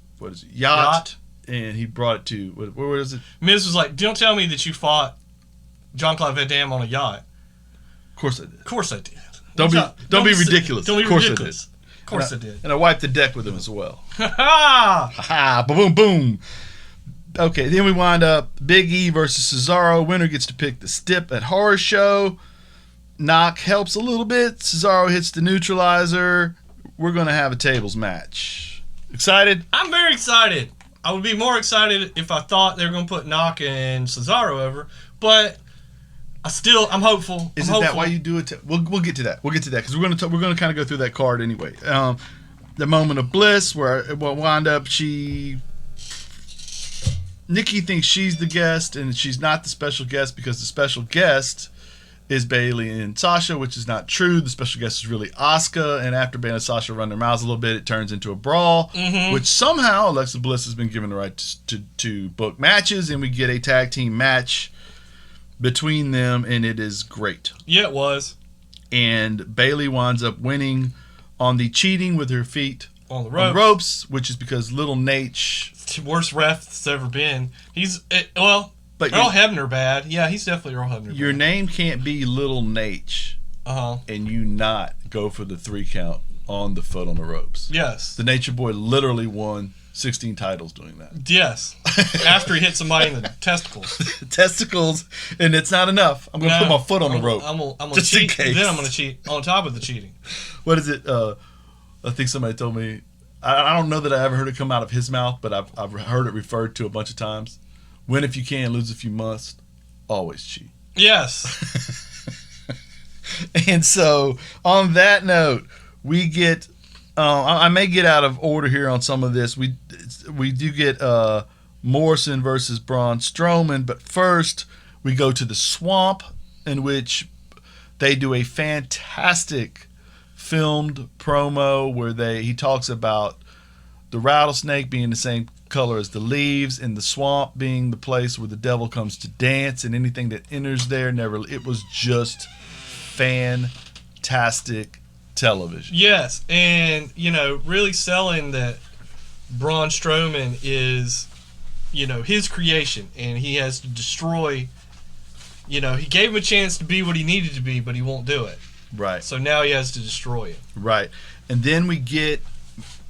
Speaker 1: yacht, and he brought it to where is it?
Speaker 2: Miz was like, "Don't tell me that you fought Jean-Claude Van Damme on a yacht."
Speaker 1: Of course I did.
Speaker 2: Of course I did.
Speaker 1: Don't be ridiculous.
Speaker 2: Don't be ridiculous. Of course I did.
Speaker 1: And I wiped the deck with him as well.
Speaker 2: Ha ha!
Speaker 1: Ha! Boom! Boom! Okay, then we wind up Big E versus Cesaro. Winner gets to pick the stip at Horror Show. Knock helps a little bit. Cesaro hits the neutralizer. We're going to have a tables match. Excited?
Speaker 2: I'm very excited. I would be more excited if I thought they were going to put Knock and Cesaro over, but I'm hopeful.
Speaker 1: Isn't that why you do it? We'll get to that. We'll get to that because we're going to kind of go through that card anyway. The moment of bliss where it will wind up. Nikki thinks she's the guest, and she's not the special guest because the special guest is Bayley and Sasha, which is not true. The special guest is really Asuka, and after Bayley and Sasha run their mouths a little bit, it turns into a brawl, which somehow Alexa Bliss has been given the right to book matches, and we get a tag team match between them, and it is great.
Speaker 2: Yeah, it was.
Speaker 1: And Bayley winds up winning on the cheating with her feet
Speaker 2: on the
Speaker 1: ropes, which is because Little Nate,
Speaker 2: worst ref that's ever been. But Earl Hebner bad. Yeah, he's definitely Earl Hebner.
Speaker 1: Your name can't be Little Nate, and you not go for the 3 count on the foot on the ropes.
Speaker 2: Yes,
Speaker 1: the Nature Boy literally won 16 titles doing that.
Speaker 2: Yes. After he hit somebody in the testicles.
Speaker 1: Testicles, and it's not enough. I'm going to put my foot on the rope.
Speaker 2: I'm gonna
Speaker 1: just
Speaker 2: cheat,
Speaker 1: in case.
Speaker 2: Then I'm going to cheat on top of the cheating.
Speaker 1: What is it? I think somebody told me. I don't know that I ever heard it come out of his mouth, but I've heard it referred to a bunch of times. Win if you can, lose if you must. Always cheat.
Speaker 2: Yes.
Speaker 1: And so, on that note, we get. I may get out of order here on some of this. We do get Morrison versus Braun Strowman, but first we go to the swamp, in which they do a fantastic filmed promo where he talks about the rattlesnake being the same color as the leaves, and the swamp being the place where the devil comes to dance, and anything that enters there it was just fantastic television.
Speaker 2: Yes, and really selling that Braun Strowman is his creation, and he has to destroy. He gave him a chance to be what he needed to be, but he won't do it.
Speaker 1: Right.
Speaker 2: So now he has to destroy it.
Speaker 1: Right. And then we get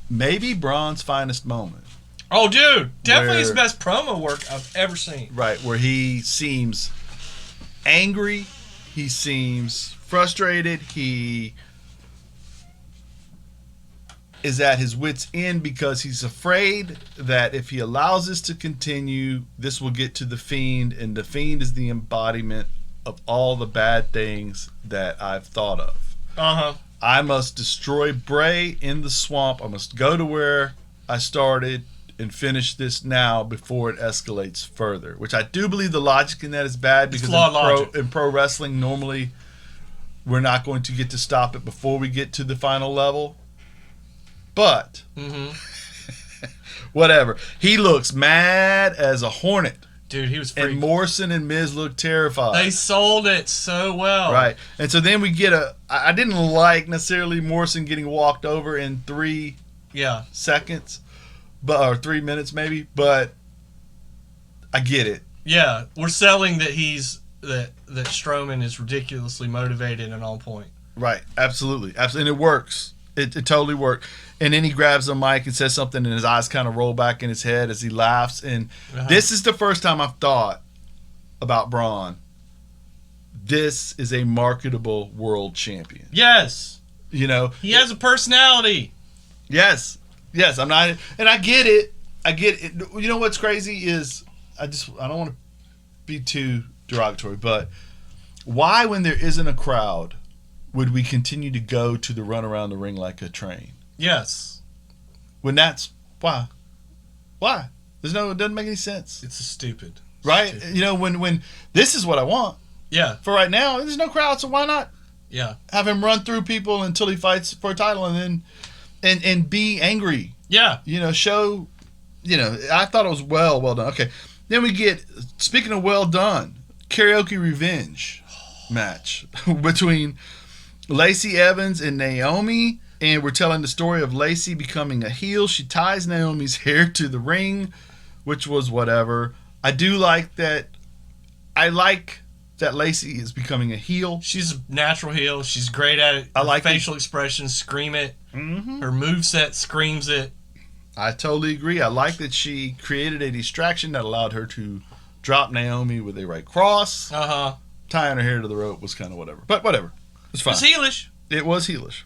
Speaker 1: maybe Braun's finest moment.
Speaker 2: Oh, dude. Definitely his best promo work I've ever seen.
Speaker 1: Right. Where he seems angry. He seems frustrated. He is at his wit's end because he's afraid that if he allows this to continue, this will get to the Fiend, and the Fiend is the embodiment of all the bad things that I've thought of.
Speaker 2: Uh-huh.
Speaker 1: I must destroy Bray in the swamp. I must go to where I started and finish this now before it escalates further, which I do believe the logic in that is bad because in pro wrestling, normally we're not going to get to stop it before we get to the final level. But whatever. He looks mad as a hornet.
Speaker 2: Dude, he was freaked.
Speaker 1: And Morrison and Miz look terrified.
Speaker 2: They sold it so well.
Speaker 1: Right. And so then we get I didn't like necessarily Morrison getting walked over in 3 seconds, or 3 minutes maybe, but I get it.
Speaker 2: Yeah, we're selling that that Strowman is ridiculously motivated and on point.
Speaker 1: Right. Absolutely. Absolutely. And it works. It totally worked. And then he grabs the mic and says something, and his eyes kind of roll back in his head as he laughs. And this is the first time I've thought about Braun. This is a marketable world champion.
Speaker 2: Yes.
Speaker 1: He
Speaker 2: has a personality.
Speaker 1: Yes. Yes. I'm not, and I get it. I get it. You know what's crazy is I don't want to be too derogatory, but why, when there isn't a crowd, would we continue to go to the run around the ring like a train?
Speaker 2: Yes.
Speaker 1: When why? It doesn't make any sense.
Speaker 2: It's stupid.
Speaker 1: Right?
Speaker 2: Stupid.
Speaker 1: When this is what I want.
Speaker 2: Yeah.
Speaker 1: For right now, there's no crowd, so why not?
Speaker 2: Yeah.
Speaker 1: Have him run through people until he fights for a title, and then and be angry.
Speaker 2: Yeah.
Speaker 1: Show. I thought it was well done. Okay. Then we get, speaking of well done, karaoke revenge match between Lacey Evans and Naomi, and we're telling the story of Lacey becoming a heel. She ties Naomi's hair to the ring, which was whatever. I do like that. I like that Lacey is becoming a heel.
Speaker 2: She's a natural heel. She's great at it.
Speaker 1: I like
Speaker 2: facial expressions scream it. Mm-hmm. Her moveset screams it.
Speaker 1: I totally agree. I like that she created a distraction that allowed her to drop Naomi with a right cross.
Speaker 2: Uh-huh.
Speaker 1: Tying her hair to the rope was kind of whatever. But whatever. It's fine.
Speaker 2: It's heelish.
Speaker 1: It was heelish.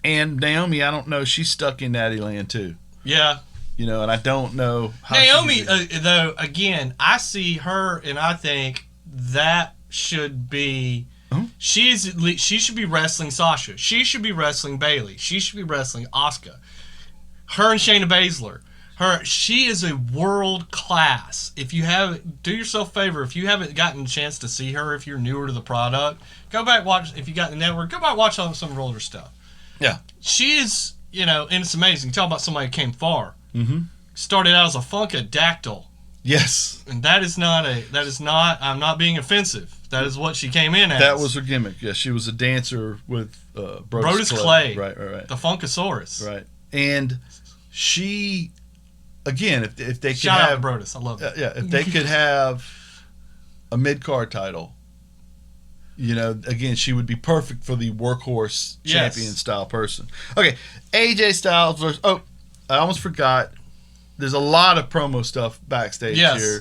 Speaker 1: And Naomi, I don't know, she's stuck in Natty Land too.
Speaker 2: Yeah.
Speaker 1: And I don't know how
Speaker 2: Naomi, though, again, I see her and I think that should be... She should be wrestling Sasha. She should be wrestling Bayley. She should be wrestling Asuka. Her and Shayna Baszler. She is a world class. If you haven't, do yourself a favor. If you haven't gotten a chance to see her, if you're newer to the product, go back watch. If you got the network, go back watch some of her older stuff. Yeah, she is. And it's amazing. Talk about somebody who came far. Mm-hmm. Started out as a funkadactyl.
Speaker 1: Yes,
Speaker 2: and that is not. I'm not being offensive. That is what she came in as.
Speaker 1: That was her gimmick. Yeah, she was a dancer with
Speaker 2: Brodus Clay.
Speaker 1: Right.
Speaker 2: The Funkasaurus.
Speaker 1: Right, and she. Again, if they could
Speaker 2: Shout
Speaker 1: have
Speaker 2: out to Brodus, I love it.
Speaker 1: Yeah, if they could have a mid-card title, again, she would be perfect for the workhorse champion style person. Okay, AJ Styles versus. Oh, I almost forgot. there's a lot of promo stuff backstage
Speaker 2: Yes.
Speaker 1: here.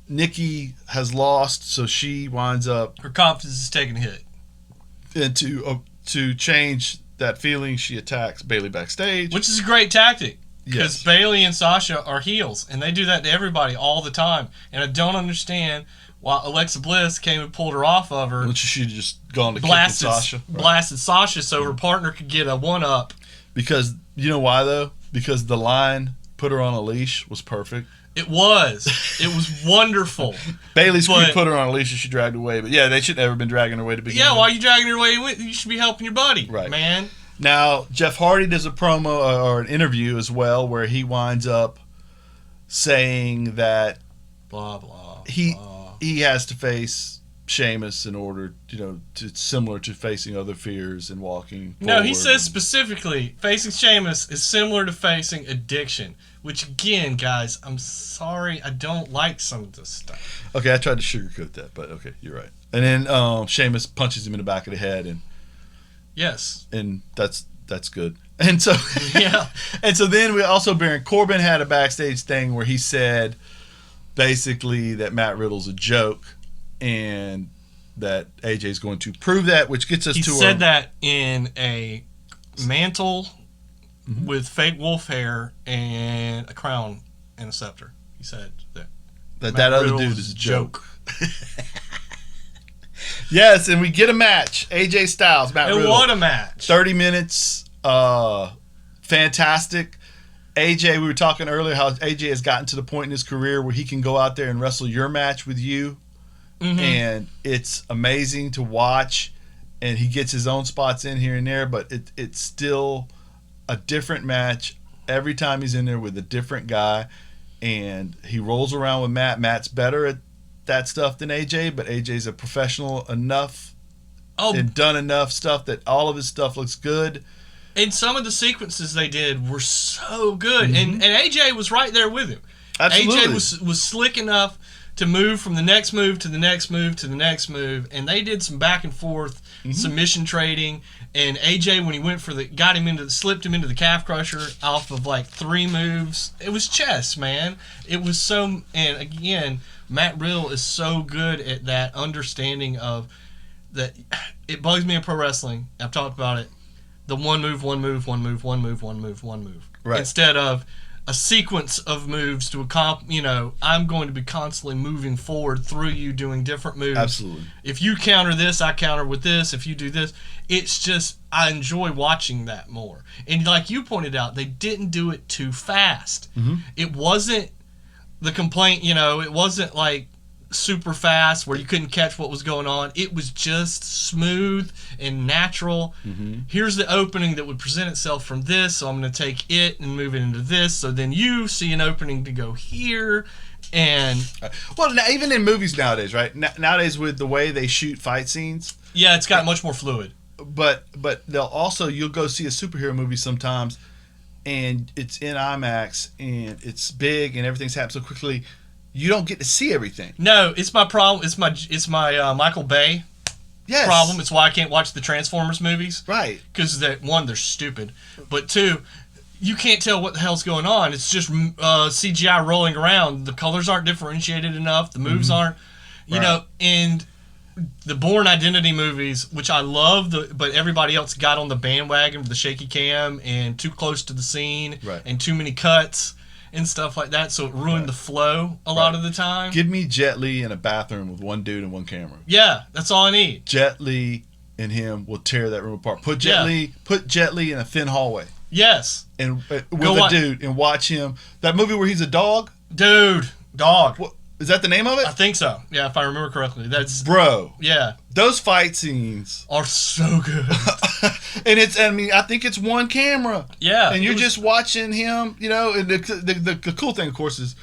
Speaker 1: Nikki has lost, so she winds up,
Speaker 2: Her confidence is taking a hit.
Speaker 1: and to change that feeling, she attacks Bayley backstage.
Speaker 2: Which is a great tactic. Because
Speaker 1: Yes.
Speaker 2: Bayley and Sasha are heels, and they do that to everybody all the time. And I don't understand why Alexa Bliss came and pulled her off of her,
Speaker 1: Which she should have just gone to
Speaker 2: blasted
Speaker 1: kicking Sasha. Right.
Speaker 2: blasted Sasha so her partner could get a one-up.
Speaker 1: Because, you know why, though? Because the line, put her on a leash, was perfect.
Speaker 2: It was wonderful.
Speaker 1: Bayley's
Speaker 2: But-
Speaker 1: put her on a leash and she dragged away. But yeah, they should never been dragging her away to begin
Speaker 2: Yeah,
Speaker 1: with.
Speaker 2: why are you dragging her away? You should be helping your buddy,
Speaker 1: Right.
Speaker 2: man.
Speaker 1: Now, Jeff Hardy does a promo or an interview as well where he winds up saying that
Speaker 2: Blah, blah,
Speaker 1: he
Speaker 2: blah.
Speaker 1: he has to face Sheamus in order, to similar to facing other fears and walking
Speaker 2: No, he
Speaker 1: forward.
Speaker 2: says specifically, facing Sheamus is similar to facing addiction. Which, again, guys, I'm sorry, I don't like some of this stuff.
Speaker 1: Okay, I tried to sugarcoat that, but okay, you're right. And then Sheamus punches him in the back of the head,
Speaker 2: Yes.
Speaker 1: and that's good. And so
Speaker 2: Yeah.
Speaker 1: and so then we also, Baron Corbin had a backstage thing where he said basically that Matt Riddle's a joke and that AJ's going to prove that, which gets us
Speaker 2: He
Speaker 1: to
Speaker 2: said that in a mantle with fake wolf hair and a crown and a scepter. He said that.
Speaker 1: that
Speaker 2: Matt
Speaker 1: other
Speaker 2: Riddle's
Speaker 1: dude is a joke. Yes, and we get a match. AJ Styles, Matt
Speaker 2: And
Speaker 1: Riddle.
Speaker 2: what a match.
Speaker 1: 30 minutes. Fantastic. AJ, we were talking earlier how AJ has gotten to the point in his career where he can go out there and wrestle your match with you.
Speaker 2: Mhm.
Speaker 1: And it's amazing to watch. And he gets his own spots in here and there, but it's still a different match every time he's in there with a different guy. And he rolls around with Matt. Matt's better at that stuff than AJ, but AJ's a professional enough
Speaker 2: Oh,
Speaker 1: and done enough stuff that all of his stuff looks good.
Speaker 2: and some of the sequences they did were so good. And AJ was right there with him.
Speaker 1: Absolutely.
Speaker 2: AJ was slick enough to move from the next move to the next move to the next move, and they did some back and forth submission trading. And AJ, when he went for slipped him into the calf crusher off of like 3 moves. It was chess, man. It was so. And again, Matt Riddle is so good at that understanding of that. It bugs me in pro wrestling. I've talked about it. The one move, one move, one move, one move, one move, one move.
Speaker 1: Right.
Speaker 2: Instead of a sequence of moves to I'm going to be constantly moving forward through you doing different moves.
Speaker 1: Absolutely.
Speaker 2: If you counter this, I counter with this. If you do this, it's just, I enjoy watching that more. And like you pointed out, they didn't do it too fast. It wasn't the complaint, it wasn't like super fast where you couldn't catch what was going on. It was just smooth and natural. Here's the opening that would present itself from this, so I'm going to take it and move it into this, so then you see an opening to go here. And
Speaker 1: Well, now, even in movies nowadays, right? Nowadays with the way they shoot fight scenes,
Speaker 2: yeah, it's got much more fluid.
Speaker 1: but you'll go see a superhero movie sometimes, and it's in IMAX and it's big and everything's happening so quickly, you don't get to see everything.
Speaker 2: No, it's my problem. It's my Michael Bay
Speaker 1: Yes.
Speaker 2: problem. It's why I can't watch the Transformers movies.
Speaker 1: Right.
Speaker 2: Because one, they're stupid, but two, you can't tell what the hell's going on. It's just CGI rolling around. The colors aren't differentiated enough. The moves aren't, and the Bourne Identity movies, which I love, but everybody else got on the bandwagon with the shaky cam and too close to the scene
Speaker 1: Right.
Speaker 2: and too many cuts and stuff like that, so it ruined the flow a lot of the time.
Speaker 1: Give me Jet Li in a bathroom with one dude and one camera.
Speaker 2: Yeah, that's all I need.
Speaker 1: Jet Li and him will tear that room apart. Put Jet Li in a thin hallway
Speaker 2: Yes.
Speaker 1: and with a dude and watch him. That movie where he's a dog.
Speaker 2: Dude, dog.
Speaker 1: What is that? The name of it?
Speaker 2: I think so. Yeah, if I remember correctly. That's
Speaker 1: Bro,
Speaker 2: yeah.
Speaker 1: those fight scenes
Speaker 2: Are so good.
Speaker 1: and I think it's one camera.
Speaker 2: Yeah.
Speaker 1: And you're just watching him, and the cool thing, of course, is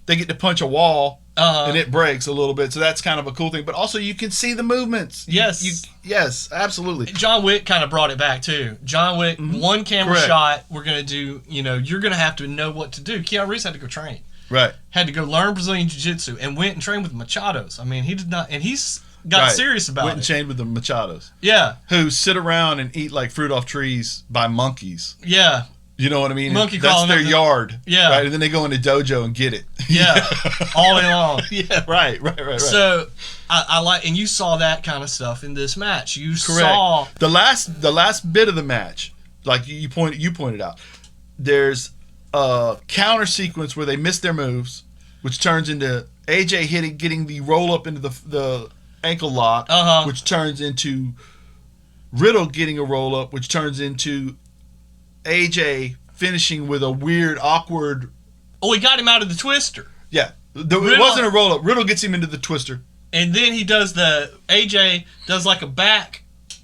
Speaker 1: they get to punch a wall and it breaks a little bit. So that's kind of a cool thing. But also you can see the movements.
Speaker 2: Yes.
Speaker 1: Yes, absolutely.
Speaker 2: John Wick kind of brought it back too. John Wick, one camera
Speaker 1: Correct.
Speaker 2: shot. We're gonna do. You're gonna have to know what to do. Keanu Reeves had to go train.
Speaker 1: Right.
Speaker 2: Had to go learn Brazilian Jiu-Jitsu and went and trained with Machados. I mean, he did not, and he's got
Speaker 1: Right.
Speaker 2: serious about
Speaker 1: Went and
Speaker 2: it.
Speaker 1: chained with the Machados,
Speaker 2: Yeah,
Speaker 1: who sit around and eat like fruit off trees by monkeys.
Speaker 2: yeah.
Speaker 1: You know what I mean?
Speaker 2: Monkey
Speaker 1: That's
Speaker 2: crawling
Speaker 1: their
Speaker 2: up the-
Speaker 1: yard.
Speaker 2: Yeah.
Speaker 1: Right? And then they go into dojo and get it.
Speaker 2: Yeah. All day long.
Speaker 1: Yeah, right.
Speaker 2: So I like, and you saw that kind of stuff in this match. You
Speaker 1: Correct.
Speaker 2: saw
Speaker 1: The last bit of the match, like you pointed out, there's a counter sequence where they miss their moves, which turns into AJ getting the roll up into the ankle lock, which turns into Riddle getting a roll up, which turns into AJ finishing with a weird, awkward.
Speaker 2: Oh, he got him out of the twister.
Speaker 1: Yeah, it wasn't a roll up. Riddle gets him into the twister,
Speaker 2: and then he does AJ does like a back,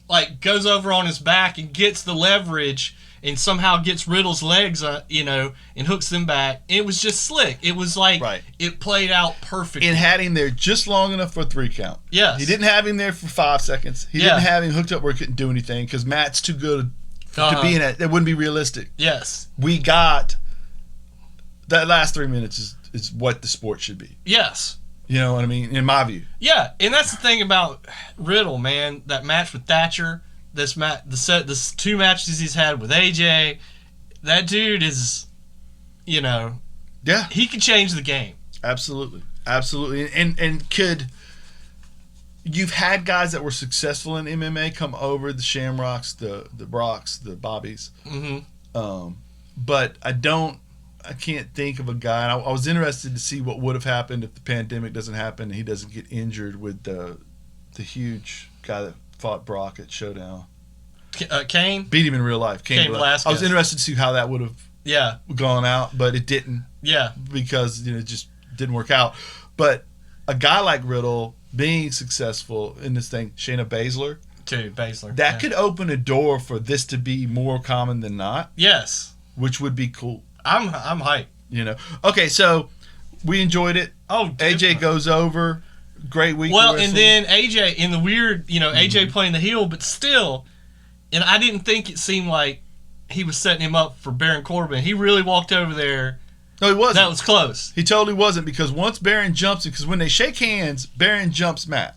Speaker 2: like goes over on his back and gets the leverage and somehow gets Riddle's legs, and hooks them back. It was just slick. It was like It played out perfectly.
Speaker 1: and had him there just long enough for a 3 count.
Speaker 2: Yes.
Speaker 1: He didn't have him there for 5 seconds. He didn't have him hooked up where he couldn't do anything because Matt's too good to be in it. That wouldn't be realistic.
Speaker 2: Yes.
Speaker 1: We got that last 3 minutes is what the sport should be.
Speaker 2: Yes.
Speaker 1: You know what I mean? In my view.
Speaker 2: Yeah, and that's the thing about Riddle, man. That match with Thatcher, this 2 matches he's had with AJ, that dude is,
Speaker 1: Yeah.
Speaker 2: he can change the game.
Speaker 1: Absolutely. And could you've had guys that were successful in MMA come over, the Shamrocks, the Brocks, the Bobbies.
Speaker 2: Mm-hmm.
Speaker 1: But I can't think of a guy. And I was interested to see what would have happened if the pandemic doesn't happen and he doesn't get injured with the huge guy that fought Brock at Showdown.
Speaker 2: Kane?
Speaker 1: Beat him in real life.
Speaker 2: Cain Velasquez.
Speaker 1: I was interested to see how that would have gone out, but it didn't.
Speaker 2: Yeah.
Speaker 1: Because it just didn't work out. But a guy like Riddle being successful in this thing, Shayna Baszler. That could open a door for this to be more common than not.
Speaker 2: Yes.
Speaker 1: Which would be cool.
Speaker 2: I'm hyped.
Speaker 1: Okay, so we enjoyed it.
Speaker 2: Oh,
Speaker 1: AJ goes over. Great week.
Speaker 2: Well, and then AJ in the weird, AJ playing the heel, but still, and I didn't think it seemed like he was setting him up for Baron Corbin. He really walked over there.
Speaker 1: No, he wasn't.
Speaker 2: That was close.
Speaker 1: He totally wasn't, because once Baron jumps, because when they shake hands, Baron jumps Matt.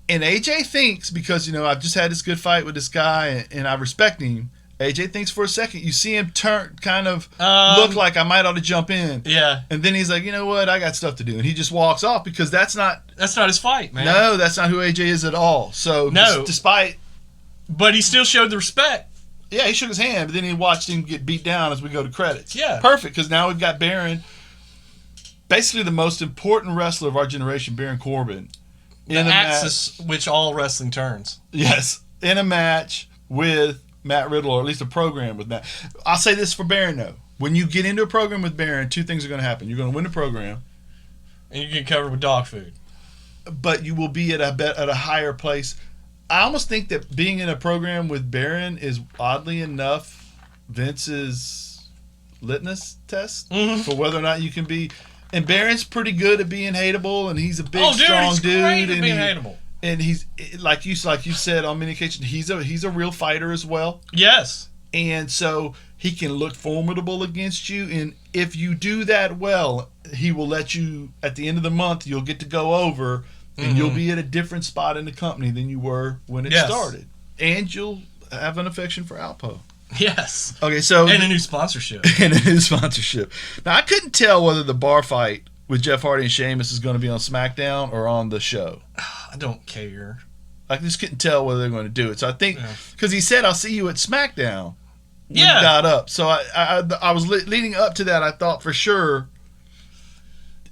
Speaker 1: And AJ thinks, because, I've just had this good fight with this guy and I respect him, AJ thinks for a second. You see him turn, kind of look like I might ought to jump in.
Speaker 2: Yeah.
Speaker 1: And then he's like, you know what? I got stuff to do. And he just walks off because that's not
Speaker 2: his fight, man.
Speaker 1: No, that's not who AJ is at all. So, despite.
Speaker 2: But he still showed the respect.
Speaker 1: Yeah, he shook his hand, but then he watched him get beat down as we go to credits.
Speaker 2: Yeah.
Speaker 1: Perfect, because now we've got Baron, basically the most important wrestler of our generation, Baron Corbin.
Speaker 2: The axis which all wrestling turns.
Speaker 1: Yes, in a match with Matt Riddle, or at least a program with Matt. I'll say this for Baron, though. When you get into a program with Baron, 2 things are going to happen. You're going to win the program.
Speaker 2: And you get covered with dog food.
Speaker 1: But you will be at a higher place. I almost think that being in a program with Baron is, oddly enough, Vince's litmus test for whether or not you can be. And Baron's pretty good at being hateable, and he's a big, strong
Speaker 2: he's
Speaker 1: dude.
Speaker 2: Great at being hateable.
Speaker 1: And he's like you said on many occasions, he's a real fighter as well.
Speaker 2: Yes.
Speaker 1: And so he can look formidable against you, and if you do that well, he will let you, at the end of the month, you'll get to go over, and you'll be at a different spot in the company than you were when it started. And you'll have an affection for Alpo.
Speaker 2: Yes.
Speaker 1: Okay, so...
Speaker 2: And a new sponsorship.
Speaker 1: Now, I couldn't tell whether the bar fight with Jeff Hardy and Sheamus is going to be on SmackDown or on the show.
Speaker 2: I don't care.
Speaker 1: I just couldn't tell whether they're going to do it. So I think... Because he said, I'll see you at SmackDown. When he got up. So I was leading up to that. I thought for sure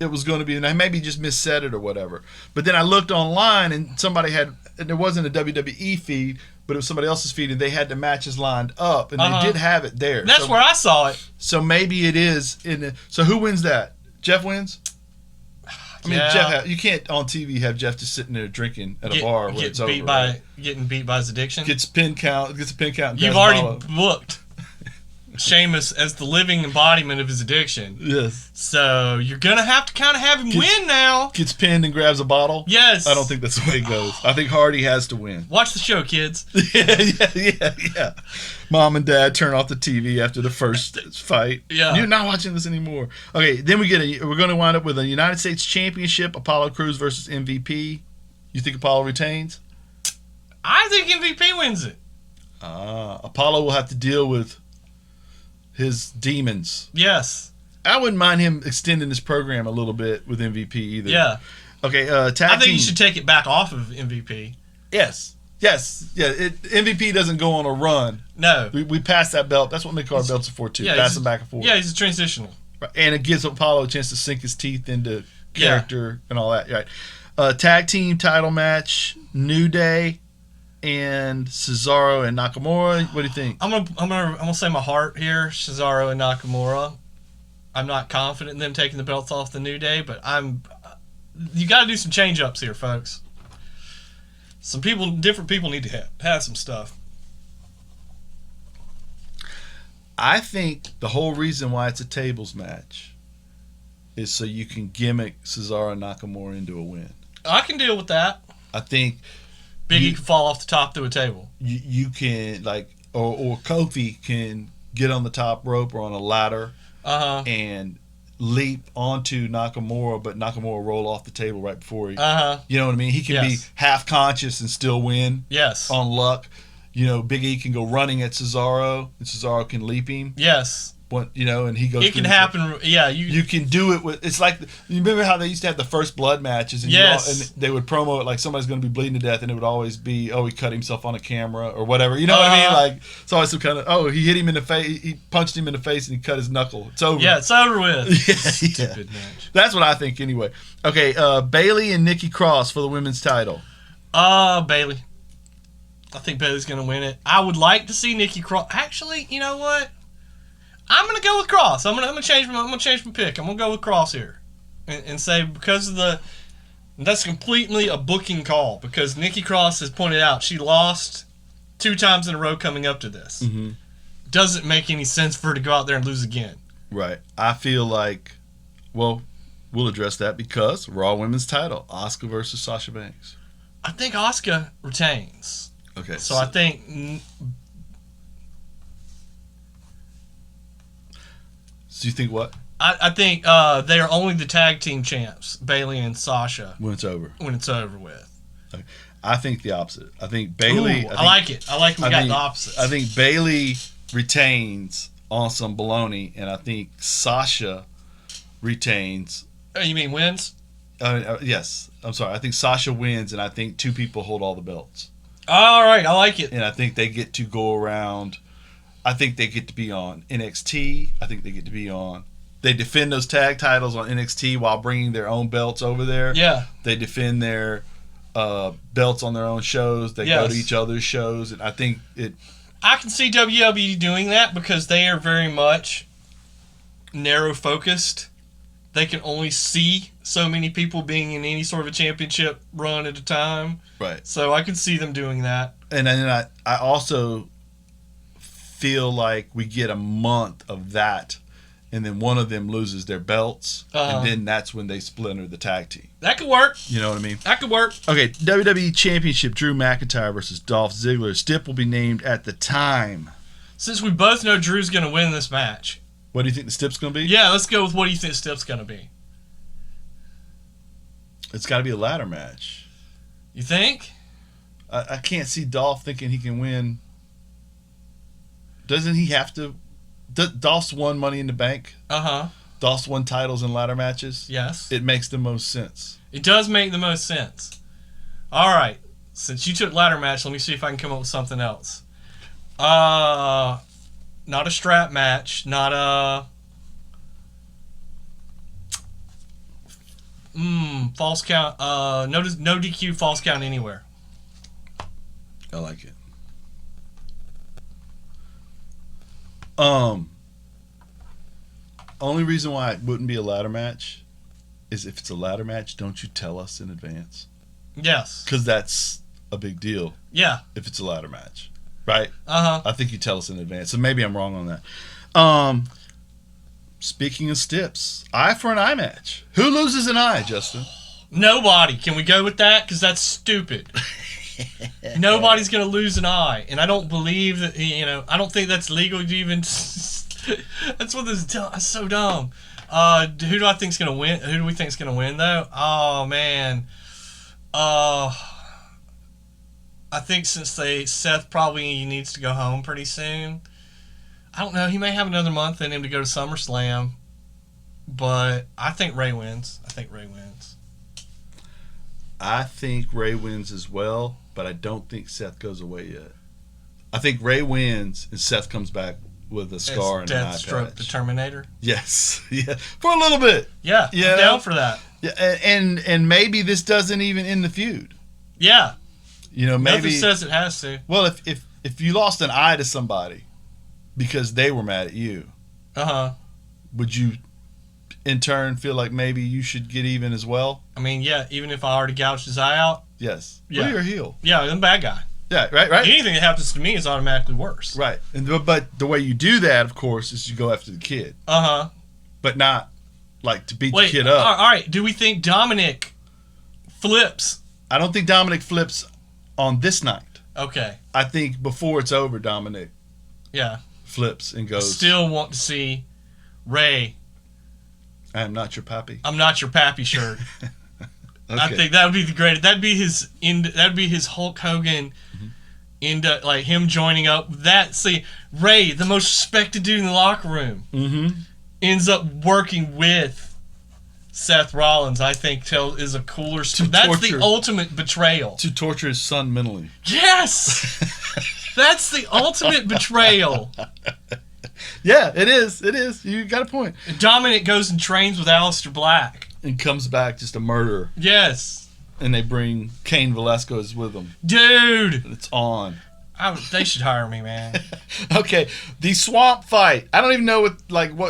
Speaker 1: it was going to be, and I maybe just missaid it or whatever. But then I looked online, and somebody had, and there wasn't a WWE feed, but it was somebody else's feed, and they had the matches lined up, and they did have it there.
Speaker 2: That's where I saw it.
Speaker 1: So maybe it is in the, so who wins that? Jeff wins? I mean, Jeff, you can't on TV have Jeff just sitting there drinking at a bar where it's over.
Speaker 2: Getting beat by his addiction.
Speaker 1: Gets a pin count. And
Speaker 2: you've already booked Sheamus as the living embodiment of his addiction.
Speaker 1: Yes.
Speaker 2: So you're going to have have him win now.
Speaker 1: Gets pinned and grabs a bottle?
Speaker 2: Yes.
Speaker 1: I don't think that's the way it goes. I think Hardy has to win.
Speaker 2: Watch the show, kids.
Speaker 1: Yeah. Mom and Dad turn off the TV after the first fight.
Speaker 2: Yeah.
Speaker 1: You're not watching this anymore. Okay, then we're going to wind up with a United States Championship, Apollo Crews versus MVP. You think Apollo retains?
Speaker 2: I think MVP wins it.
Speaker 1: Apollo will have to deal with his demons.
Speaker 2: Yes.
Speaker 1: I wouldn't mind him extending his program a little bit with MVP either.
Speaker 2: Yeah.
Speaker 1: Okay, tag
Speaker 2: I think
Speaker 1: team.
Speaker 2: you should take it back off of MVP.
Speaker 1: Yes. Yes. Yeah. MVP doesn't go on a run.
Speaker 2: No.
Speaker 1: We pass that belt. That's what mid-card belts are for, too.
Speaker 2: Yeah,
Speaker 1: Pass them back and forth.
Speaker 2: Yeah, he's a transitional.
Speaker 1: And it gives Apollo a chance to sink his teeth into character and all that. Right. Tag team title match, New Day and Cesaro and Nakamura. What do you think?
Speaker 2: I'm gonna say my heart here, Cesaro and Nakamura. I'm not confident in them taking the belts off the New Day, but you got to do some change ups here, folks. Different people need to have some stuff.
Speaker 1: I think the whole reason why it's a tables match is so you can gimmick Cesaro and Nakamura into a win.
Speaker 2: I can deal with that.
Speaker 1: I think
Speaker 2: Big E can fall off the top through a table.
Speaker 1: You can, like, or Kofi can get on the top rope or on a ladder and leap onto Nakamura, but Nakamura roll off the table right before he. You know what I mean? He can be half conscious and still win.
Speaker 2: Yes.
Speaker 1: On luck. You know, Big E can go running at Cesaro, and Cesaro can leap him.
Speaker 2: Yes.
Speaker 1: And he goes.
Speaker 2: It can happen. Yeah,
Speaker 1: you can do it with. It's like, you remember how they used to have the first blood matches, and and they would promo it like somebody's going to be bleeding to death, and it would always be, he cut himself on a camera or whatever. You know what I mean? Like, it's always some kind of, he hit him in the face, he punched him in the face, and he cut his knuckle. It's over.
Speaker 2: Yeah, it's over with.
Speaker 1: Stupid match. That's what I think anyway. Okay, Bayley and Nikki Cross for the women's title.
Speaker 2: Bayley. I think Bayley's going to win it. I would like to see Nikki Cross. Actually, you know what? I'm gonna go with Cross. I'm gonna change my pick. I'm gonna go with Cross here, and say because of that's completely a booking call because Nikki Cross has pointed out she lost 2 times in a row coming up to this. Mm-hmm. Doesn't make any sense for her to go out there and lose again.
Speaker 1: Right. I feel like, we'll address that because Raw Women's title, Asuka versus Sasha Banks.
Speaker 2: I think Asuka retains.
Speaker 1: Okay.
Speaker 2: So I think.
Speaker 1: So you think what?
Speaker 2: I think they are only the tag team champs, Bayley and Sasha.
Speaker 1: When it's over.
Speaker 2: When it's over with.
Speaker 1: Okay. I think the opposite. I think Bayley.
Speaker 2: I like it. I like we got the opposites.
Speaker 1: I think Bayley retains on some baloney, and I think Sasha retains.
Speaker 2: Oh, you mean wins?
Speaker 1: Yes. I'm sorry. I think Sasha wins, and I think 2 people hold all the belts.
Speaker 2: All right. I like it.
Speaker 1: And I think they get to go around. I think they get to be on NXT. I think they get to be on. They defend those tag titles on NXT while bringing their own belts over there.
Speaker 2: Yeah.
Speaker 1: They defend their belts on their own shows. They go to each other's shows, and I think it.
Speaker 2: I can see WWE doing that because they are very much narrow focused. They can only see so many people being in any sort of a championship run at a time.
Speaker 1: Right.
Speaker 2: So I can see them doing that.
Speaker 1: And then I also feel like we get a month of that, and then one of them loses their belts, and then that's when they splinter the tag team.
Speaker 2: That could work.
Speaker 1: You know what I mean?
Speaker 2: That could work.
Speaker 1: Okay, WWE Championship, Drew McIntyre versus Dolph Ziggler. Stip will be named at the time.
Speaker 2: Since we both know Drew's going to win this match.
Speaker 1: What do you think the Stip's going to be?
Speaker 2: Yeah, let's go with what do you think Stip's going to be.
Speaker 1: It's got to be a ladder match.
Speaker 2: You think?
Speaker 1: I can't see Dolph thinking he can win. Doesn't he have to? Dolph's won Money in the Bank. Dolph's won titles in ladder matches.
Speaker 2: Yes.
Speaker 1: It makes the most sense.
Speaker 2: It does make the most sense. All right. Since you took ladder match, let me see if I can come up with something else. Not a strap match. Not a false count. No DQ, false count anywhere.
Speaker 1: I like it. Only reason why it wouldn't be a ladder match is if it's a ladder match, don't you tell us in advance?
Speaker 2: Yes.
Speaker 1: Because that's a big deal.
Speaker 2: Yeah.
Speaker 1: If it's a ladder match. Right?
Speaker 2: Uh-huh.
Speaker 1: I think you tell us in advance. So maybe I'm wrong on that. Speaking of Stips, eye for an eye match. Who loses an eye, Justin?
Speaker 2: Nobody. Can we go with that? Because that's stupid. Nobody's going to lose an eye. And I don't believe that, I don't think that's legal to even... That's what this is. That's so dumb. Who do I think's going to win? Who do we think's going to win, though? Oh, man. I think since Seth probably needs to go home pretty soon, I don't know. He may have another month in him to go to SummerSlam, but I think Ray wins. I think Ray
Speaker 1: wins as well, but I don't think Seth goes away yet. I think Ray wins and Seth comes back with a scar and an eye
Speaker 2: Deathstroke, the Terminator.
Speaker 1: Yes, yeah, for a little bit.
Speaker 2: Yeah, I'm down for that.
Speaker 1: Yeah, and maybe this doesn't even end the feud.
Speaker 2: Yeah,
Speaker 1: maybe
Speaker 2: nothing says it has to.
Speaker 1: Well, if you lost an eye to somebody because they were mad at you, would you in turn feel like maybe you should get even as well?
Speaker 2: I mean, yeah, even if I already gouged his eye out.
Speaker 1: Yes.
Speaker 2: Yeah.
Speaker 1: Well, you're a heel.
Speaker 2: Yeah, I'm a bad guy.
Speaker 1: Yeah, right.
Speaker 2: Anything that happens to me is automatically worse.
Speaker 1: Right. But the way you do that, of course, is you go after the kid. But not like to beat the kid up.
Speaker 2: All right. Do we think Dominic flips?
Speaker 1: I don't think Dominic flips on this night.
Speaker 2: Okay.
Speaker 1: I think before it's over, Dominic flips and goes.
Speaker 2: Still want to see Ray.
Speaker 1: I am not your pappy.
Speaker 2: I'm not your pappy shirt.
Speaker 1: Okay.
Speaker 2: I think that would be the greatest. That'd be his Hulk Hogan, like him joining up. Ray, the most respected dude in the locker room, ends up working with Seth Rollins. I think is a cooler story. That's the ultimate betrayal.
Speaker 1: To torture his son mentally.
Speaker 2: Yes, that's the ultimate betrayal.
Speaker 1: Yeah, it is. It is. You got a point.
Speaker 2: Dominic goes and trains with Aleister Black.
Speaker 1: And comes back just a murderer.
Speaker 2: Yes.
Speaker 1: And they bring Cain Velasquez with them.
Speaker 2: Dude.
Speaker 1: It's on.
Speaker 2: They should hire me, man.
Speaker 1: Okay, the swamp fight. I don't even know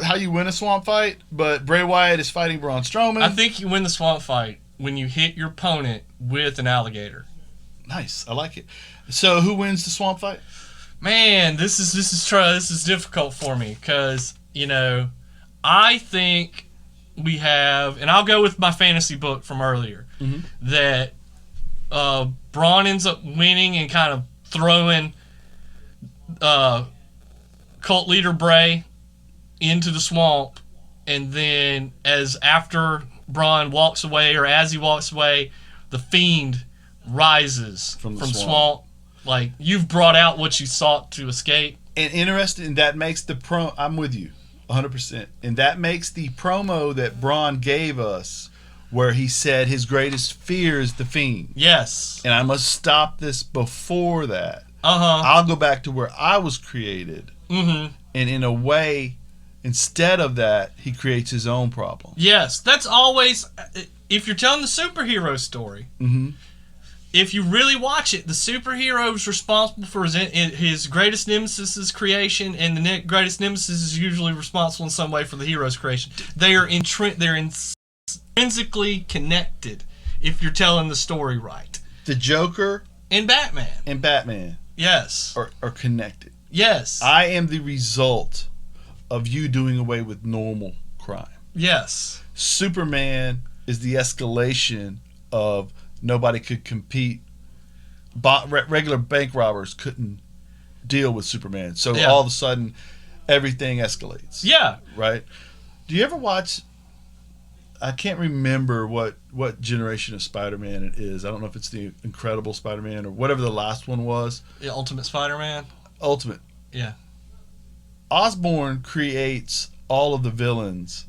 Speaker 1: how you win a swamp fight, but Bray Wyatt is fighting Braun Strowman.
Speaker 2: I think you win the swamp fight when you hit your opponent with an alligator.
Speaker 1: Nice. I like it. So who wins the swamp fight?
Speaker 2: Man, this is difficult for me because, I think we have, and I'll go with my fantasy book from earlier, that Braun ends up winning and kind of throwing cult leader Bray into the swamp, and then after Braun walks away, or as he walks away, the Fiend rises from the swamp. Like, you've brought out what you sought to escape.
Speaker 1: And interesting, that makes I'm with you 100%. And that makes the promo that Braun gave us, where he said his greatest fear is the Fiend.
Speaker 2: Yes.
Speaker 1: And I must stop this before that. I'll go back to where I was created. And in a way, instead of that, he creates his own problem.
Speaker 2: Yes. That's always, if you're telling the superhero story, if you really watch it, the superhero is responsible for his greatest nemesis' creation, and the greatest nemesis is usually responsible in some way for the hero's creation. They're intrinsically connected, if you're telling the story right.
Speaker 1: The Joker
Speaker 2: and Batman. Yes.
Speaker 1: Are connected.
Speaker 2: Yes.
Speaker 1: I am the result of you doing away with normal crime.
Speaker 2: Yes.
Speaker 1: Superman is the escalation of nobody could compete. Regular bank robbers couldn't deal with Superman. So all of a sudden, everything escalates.
Speaker 2: Yeah.
Speaker 1: Right? Do you ever watch... I can't remember what generation of Spider-Man it is. I don't know if it's the Incredible Spider-Man or whatever the last one was.
Speaker 2: The Ultimate Spider-Man?
Speaker 1: Ultimate.
Speaker 2: Yeah.
Speaker 1: Osborn creates all of the villains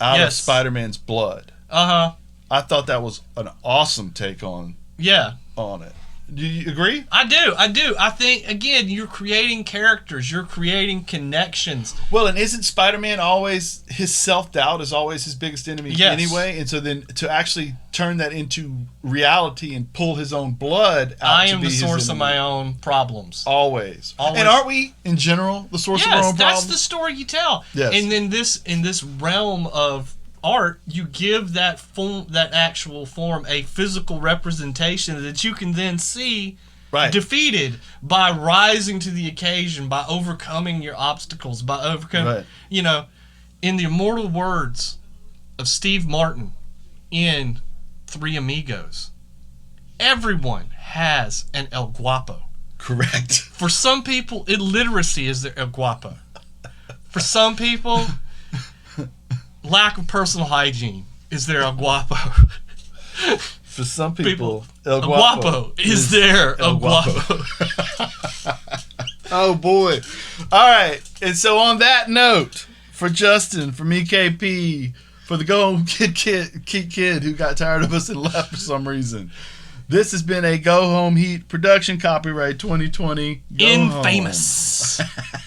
Speaker 1: out of Spider-Man's blood. I thought that was an awesome take on it. Do you agree?
Speaker 2: I do. I think, again, you're creating characters. You're creating connections.
Speaker 1: Well, and isn't Spider-Man always, his self-doubt is always his biggest enemy anyway? And so then to actually turn that into reality and pull his own blood out
Speaker 2: I am the source of my own problems.
Speaker 1: Always. And aren't we, in general, the source of our own problems?
Speaker 2: Yes, that's the story you tell.
Speaker 1: Yes.
Speaker 2: And then in this realm of art, you give that actual form a physical representation that you can then see defeated by rising to the occasion, by overcoming your obstacles, by overcoming, in the immortal words of Steve Martin in Three Amigos, everyone has an El Guapo.
Speaker 1: Correct.
Speaker 2: For some people, illiteracy is their El Guapo. For some people, lack of personal hygiene is their El Guapo.
Speaker 1: For some people El
Speaker 2: Guapo is their El Guapo.
Speaker 1: Oh boy! All right, and so on that note, for Justin, from EKP, for the Go Home Kid who got tired of us and left for some reason. This has been a Go Home Heat production, copyright 2020. Go
Speaker 2: Infamous.
Speaker 1: Home.